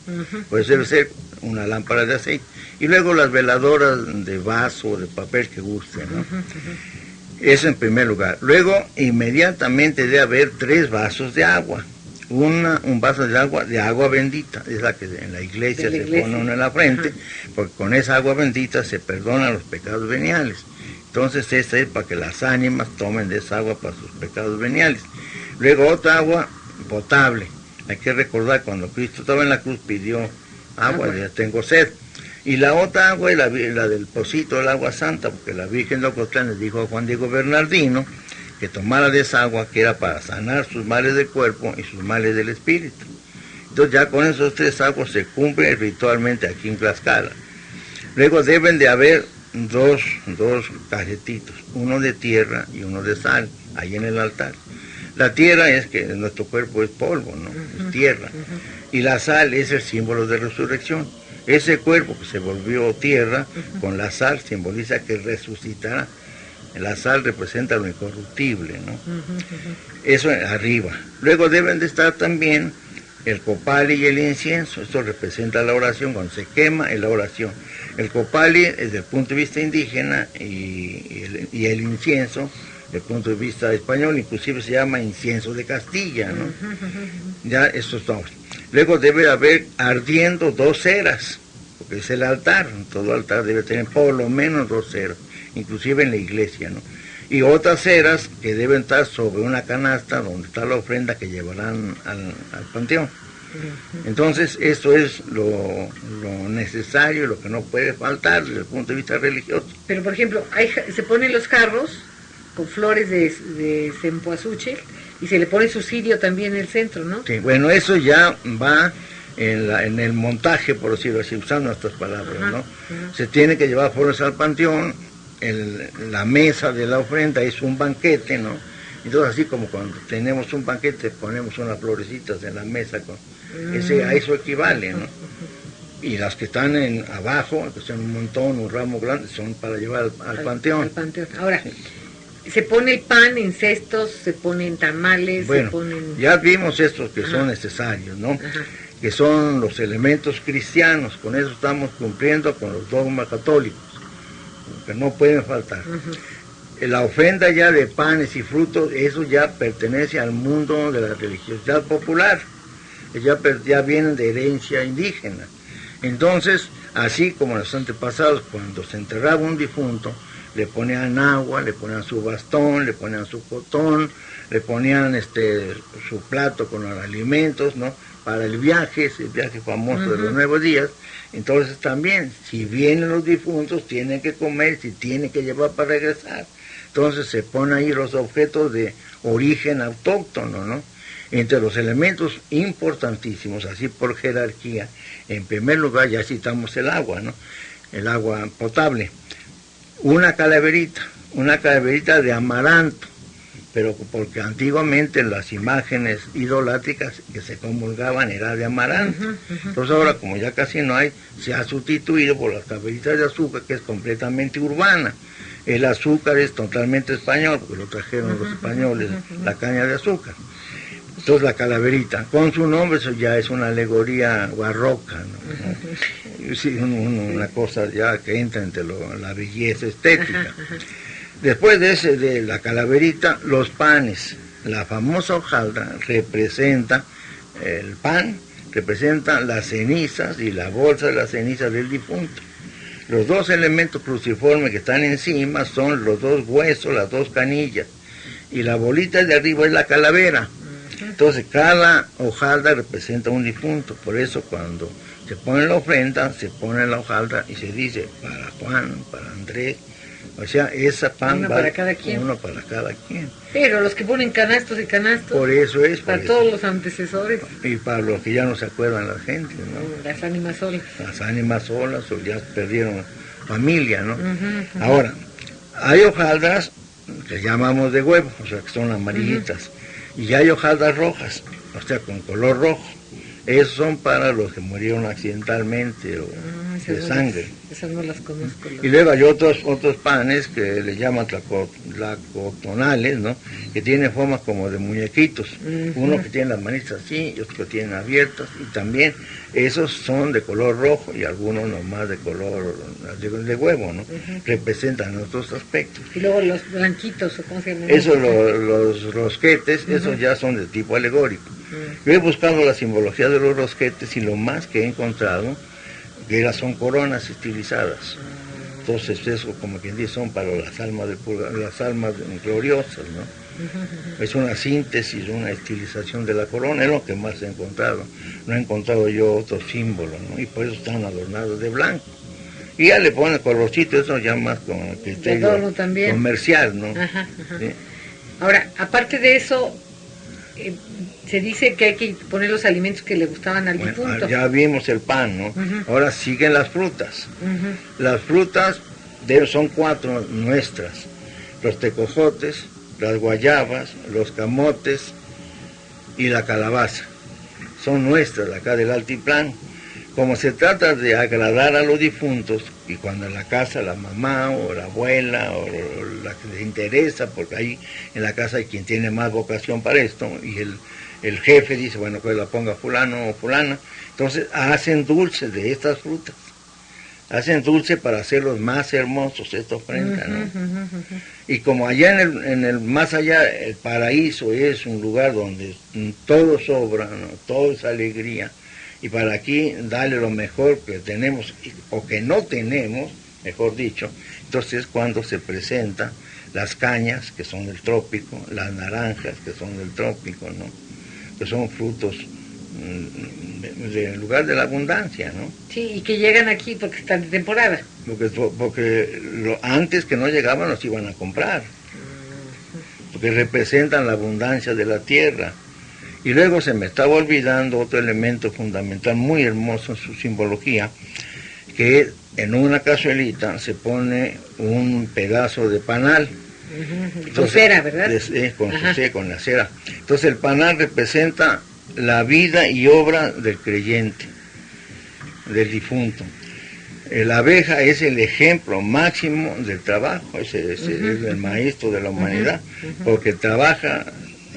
Puede ser una lámpara de aceite. Y luego las veladoras de vaso o de papel que gusten, ¿no? Eso en primer lugar. Luego, inmediatamente debe haber 3 vasos de agua. Un vaso de agua bendita, es la que en la iglesia se pone uno en la frente, porque con esa agua bendita se perdonan los pecados veniales. Entonces esta es para que las ánimas tomen de esa agua para sus pecados veniales. Luego otra agua potable. Hay que recordar, cuando Cristo estaba en la cruz pidió agua, ya tengo sed. Y la otra agua es la del pocito del agua santa, porque la Virgen de Ocotlán le dijo a Juan Diego Bernardino que tomara de esa agua, que era para sanar sus males del cuerpo y sus males del espíritu. Entonces ya con esos 3 aguas se cumple ritualmente aquí en Tlaxcala. Luego deben de haber dos cajetitos, uno de tierra y uno de sal, ahí en el altar. La tierra es que nuestro cuerpo es polvo, ¿no? Es tierra. Y la sal es el símbolo de resurrección. Ese cuerpo que se volvió tierra, con la sal simboliza que resucitará. La sal representa lo incorruptible, ¿no? Eso arriba. Luego deben de estar también el copal y el incienso. Esto representa la oración, cuando se quema es la oración. El copal desde el punto de vista indígena y el incienso desde el punto de vista español, inclusive se llama incienso de Castilla, ¿no? Ya estos dos. Luego debe haber ardiendo 2 ceras, porque es el altar. Todo altar debe tener por lo menos 2 ceras, inclusive en la iglesia, ¿no? Y otras ceras que deben estar sobre una canasta donde está la ofrenda que llevarán al panteón. Entonces, esto es lo necesario, lo que no puede faltar desde el punto de vista religioso. Pero, por ejemplo, se ponen los jarros con flores de cempasúchil y se le pone su cirio también en el centro, ¿no? Sí, bueno, eso ya va en el montaje, por decirlo así, usando nuestras palabras, ¿no? Se tiene que llevar flores al panteón, la mesa de la ofrenda es un banquete, ¿no? Entonces, así como cuando tenemos un banquete, ponemos unas florecitas en la mesa, a eso equivale, ¿no? Y las que están abajo, que son un montón, un ramo grande, son para llevar al panteón. Al panteón. Ahora, se pone el pan en cestos, se ponen tamales, bueno, se ponen... ya vimos estos que son necesarios, ¿no? Que son los elementos cristianos, con eso estamos cumpliendo con los dogmas católicos. que no pueden faltar. La ofrenda ya de panes y frutos, eso ya pertenece al mundo de la religiosidad popular, ya vienen de herencia indígena. Entonces, así como los antepasados, cuando se enterraba un difunto, le ponían agua, le ponían su bastón, le ponían su cotón, le ponían su plato con los alimentos, ¿no? Para el viaje, ese viaje famoso de los 9 días. Entonces también, si vienen los difuntos, tienen que comer, si tienen que llevar para regresar. Entonces se ponen ahí los objetos de origen autóctono, ¿no? Entre los elementos importantísimos, así por jerarquía, en primer lugar ya citamos el agua, ¿no? El agua potable. Una calaverita de amaranto, pero porque antiguamente las imágenes idolátricas que se comulgaban era de amaranto. Entonces ahora, como ya casi no hay, se ha sustituido por las calaveritas de azúcar, que es completamente urbana. El azúcar es totalmente español, porque lo trajeron los españoles, la caña de azúcar. Entonces la calaverita, con su nombre, eso ya es una alegoría barroca, ¿no? Sí, una cosa ya que entra entre la belleza estética. Después de la calaverita, los panes. La famosa hojaldra representa el pan, representa las cenizas y la bolsa de las cenizas del difunto. Los dos elementos cruciformes que están encima son los dos huesos, las dos canillas, y la bolita de arriba es la calavera. Entonces cada hojaldra representa un difunto, por eso cuando se pone la ofrenda, se pone la hojaldra y se dice para Juan, para Andrés, o sea, esa pan uno para cada quien. Uno para cada quien. Pero los que ponen canastos y canastos, por eso es. para todos los antecesores. Y para los que ya no se acuerdan la gente, ¿no? Las ánimas solas. Las ánimas solas, o ya perdieron familia, ¿no? Ahora, hay hojaldras que llamamos de huevo, o sea, que son amarillitas, y hay hojaldras rojas, o sea, con color rojo. Esos son para los que murieron accidentalmente o de sangre. Esas no las conozco. Y luego hay otros panes que le llaman tlacotonales, ¿no? Que tienen formas como de muñequitos. Uno que tiene las manitas así y otros que tienen abiertas. Y también esos son de color rojo y algunos nomás de color de huevo, ¿no? Representan otros aspectos. Y luego los blanquitos, ¿o cómo se llaman? Esos, los rosquetes, esos ya son de tipo alegórico. Yo he buscado la simbología de los rosquetes y lo más que he encontrado que son coronas estilizadas. Entonces eso, como quien dice, son para las almas las almas gloriosas, ¿no? Es una síntesis, una estilización de la corona, es lo que más he encontrado. No he encontrado yo otro símbolo, ¿no? Y por eso están adornados de blanco. Y ya le ponen colorcito, eso ya más con el criterio comercial, ¿no? ¿Sí? Ahora, aparte de eso, se dice que hay que poner los alimentos que le gustaban al difunto. Ya vimos el pan, ¿no? Ahora siguen las frutas. Las frutas son 4 nuestras. Los tecojotes, las guayabas, los camotes y la calabaza. Son nuestras, acá del altiplano. Como se trata de agradar a los difuntos, y cuando en la casa la mamá o la abuela o la que les interesa, porque ahí en la casa hay quien tiene más vocación para esto, y el jefe dice, bueno, que la ponga fulano o fulana, entonces hacen dulces de estas frutas. Hacen dulce para hacerlos más hermosos, esta ofrenda, ¿no? Y como allá en el más allá, el paraíso es un lugar donde todo sobra, ¿no? Todo es alegría. Y para aquí darle lo mejor que tenemos, o que no tenemos, mejor dicho, entonces cuando se presentan las cañas, que son del trópico, las naranjas, que son del trópico, ¿no? Que son frutos del lugar de la abundancia, ¿no? Sí, y que llegan aquí porque están de temporada. Porque antes que no llegaban los iban a comprar, porque representan la abundancia de la tierra. Y luego se me estaba olvidando otro elemento fundamental, muy hermoso en su simbología, que en una cazuelita se pone un pedazo de panal. Con cera, ¿verdad? Con la cera. Entonces el panal representa la vida y obra del creyente, del difunto. La abeja es el ejemplo máximo del trabajo, es el maestro de la humanidad, porque trabaja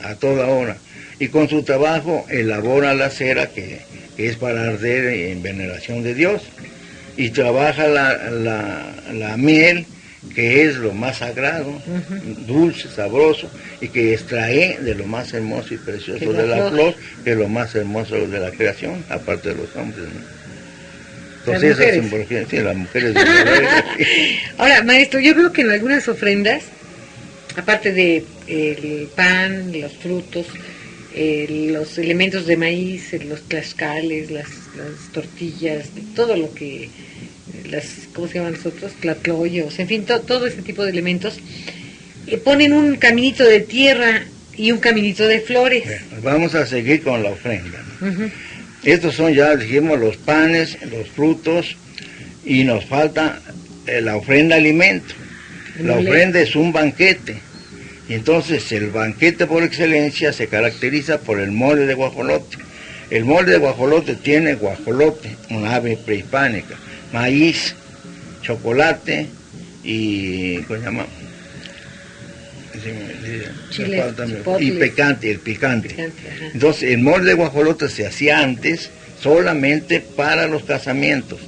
a toda hora. Y con su trabajo elabora la cera que es para arder en veneración de Dios. Y trabaja la miel que es lo más sagrado, dulce, sabroso, y que extrae de lo más hermoso y precioso de la flor, que es lo más hermoso de la creación, aparte de los hombres, ¿no? Entonces esa simbología, sí, las mujeres de la Ahora, maestro, yo veo que en algunas ofrendas, aparte de el pan, los frutos, los elementos de maíz, los tlaxcales, las tortillas, todo lo que, ¿cómo se llaman nosotros? Tlatloyos, en fin, todo ese tipo de elementos, ponen un caminito de tierra y un caminito de flores. Bueno, vamos a seguir con la ofrenda, ¿no? Estos son, ya dijimos, los panes, los frutos, y nos falta la ofrenda alimento. La ofrenda es un banquete. Y entonces el banquete por excelencia se caracteriza por el mole de guajolote. El mole de guajolote tiene guajolote, una ave prehispánica, maíz, chocolate y, ¿cómo se llama? Chile, y picante, el picante. Entonces el mole de guajolote se hacía antes solamente para los casamientos,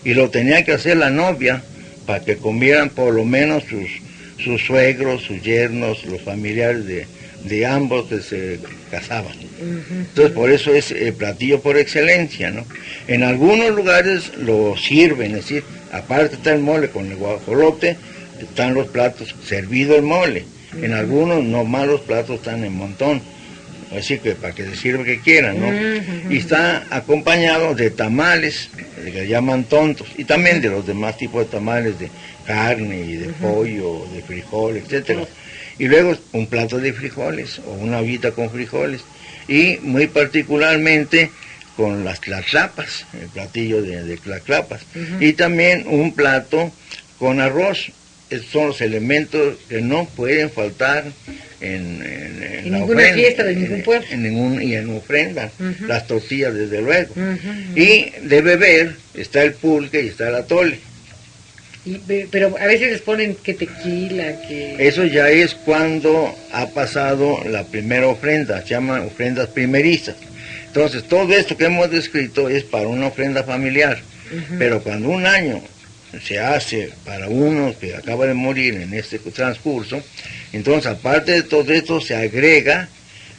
y lo tenía que hacer la novia para que comieran por lo menos sus suegros, sus yernos, los familiares de ambos que se casaban. Entonces por eso es el platillo por excelencia, ¿no? En algunos lugares lo sirven, es decir, aparte está el mole con el guajolote, están los platos servido el mole. En algunos nomás los platos están en montón, así que para que se sirva que quieran, ¿no? Y está acompañado de tamales, que le llaman tontos, y también de los demás tipos de tamales de carne y de pollo, de frijol, etcétera. Y luego un plato de frijoles o una ollita con frijoles, y muy particularmente con las tlatlapas, el platillo de tlatlapas, y también un plato con arroz. Estos son los elementos que no pueden faltar en la ninguna ofrenda, fiesta de ningún pueblo. Y en ofrenda, las tortillas desde luego. Y de beber está el pulque y está el atole. Pero a veces les ponen que tequila, que... Eso ya es cuando ha pasado la primera ofrenda, se llaman ofrendas primerizas. Entonces todo esto que hemos descrito es para una ofrenda familiar, pero cuando un año se hace para uno que acaba de morir en este transcurso, entonces aparte de todo esto se agrega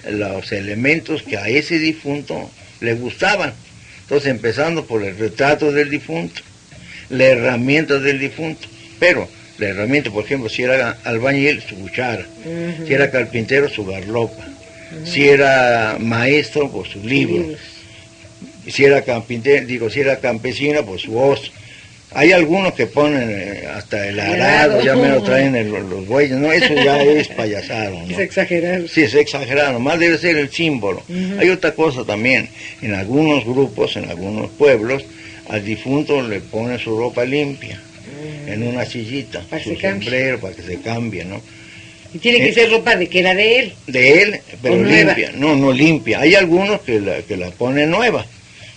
los elementos que a ese difunto le gustaban. Entonces empezando por el retrato del difunto, la herramienta del difunto, pero la herramienta, por ejemplo, si era albañil, su cuchara, si era carpintero, su garlopa, si era maestro, pues sus libros, si era carpintero, si era campesino, pues su hoz. Hay algunos que ponen hasta el arado, ya me lo traen los bueyes, no, eso ya es payasado, ¿no? Es exagerado. Sí, es exagerado, más debe ser el símbolo. Hay otra cosa también, en algunos grupos, en algunos pueblos, al difunto le ponen su ropa limpia, en una sillita, su sombrero, para que se cambie, ¿no? Y tiene que ser ropa de que era de él. De él, pero limpia, nueva. no limpia. Hay algunos que la ponen nueva,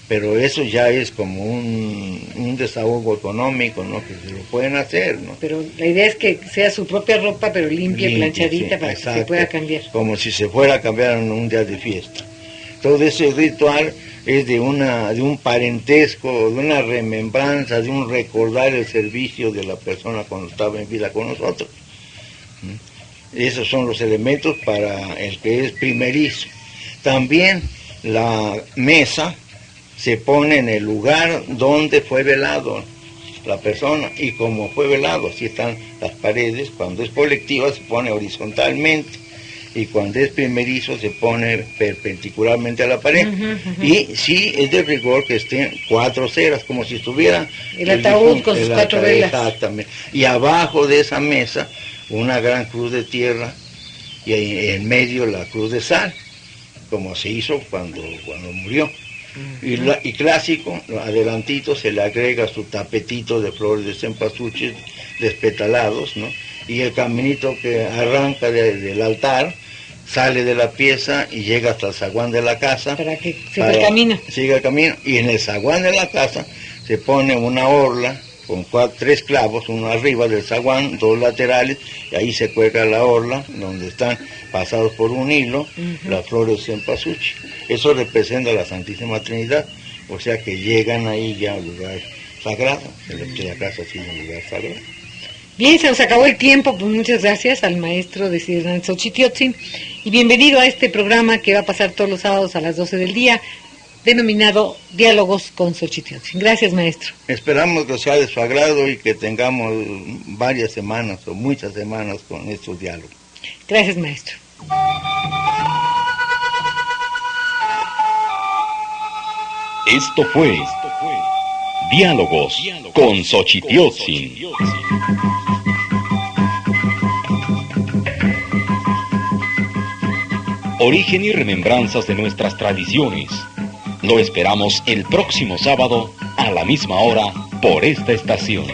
pero eso ya es como un desahogo económico, ¿no? Que se lo pueden hacer, ¿no? Pero la idea es que sea su propia ropa, pero limpia, planchadita, sí, para exacto, que se pueda cambiar. Como si se fuera a cambiar en un día de fiesta. Todo ese ritual es de un parentesco, de una remembranza, de un recordar el servicio de la persona cuando estaba en vida con nosotros. Esos son los elementos para el que es primerizo. También la mesa se pone en el lugar donde fue velado la persona, y como fue velado, así están las paredes. Cuando es colectiva se pone horizontalmente, y cuando es primerizo se pone perpendicularmente a la pared. Y sí es de rigor que estén 4 ceras, como si estuviera el ataúd con sus 4 velas. Exactamente. Y abajo de esa mesa una gran cruz de tierra, y en medio la cruz de sal, como se hizo cuando murió. Y clásico, adelantito se le agrega su tapetito de flores de cempasúchil despetalados, ¿no? Y el caminito que arranca del altar sale de la pieza y llega hasta el zaguán de la casa. Para que siga el camino. Siga el camino. Y en el zaguán de la casa se pone una orla con 3 clavos, uno arriba del zaguán, 2 laterales, y ahí se cuelga la orla, donde están pasados por un hilo las flores de cempasúchil. Eso representa la Santísima Trinidad, o sea que llegan ahí ya al lugar sagrado, la casa ha sido un lugar sagrado. Bien, se nos acabó el tiempo, pues muchas gracias al maestro de Hernán Xochitiotzin y bienvenido a este programa que va a pasar todos los sábados a las 12 del día, denominado Diálogos con Xochitiotzin. Gracias, maestro. Esperamos que sea de su agrado y que tengamos varias semanas o muchas semanas con estos diálogos. Gracias, maestro. Esto fue Diálogos con Xochitiotzin. Origen y remembranzas de nuestras tradiciones. Lo esperamos el próximo sábado a la misma hora por esta estación.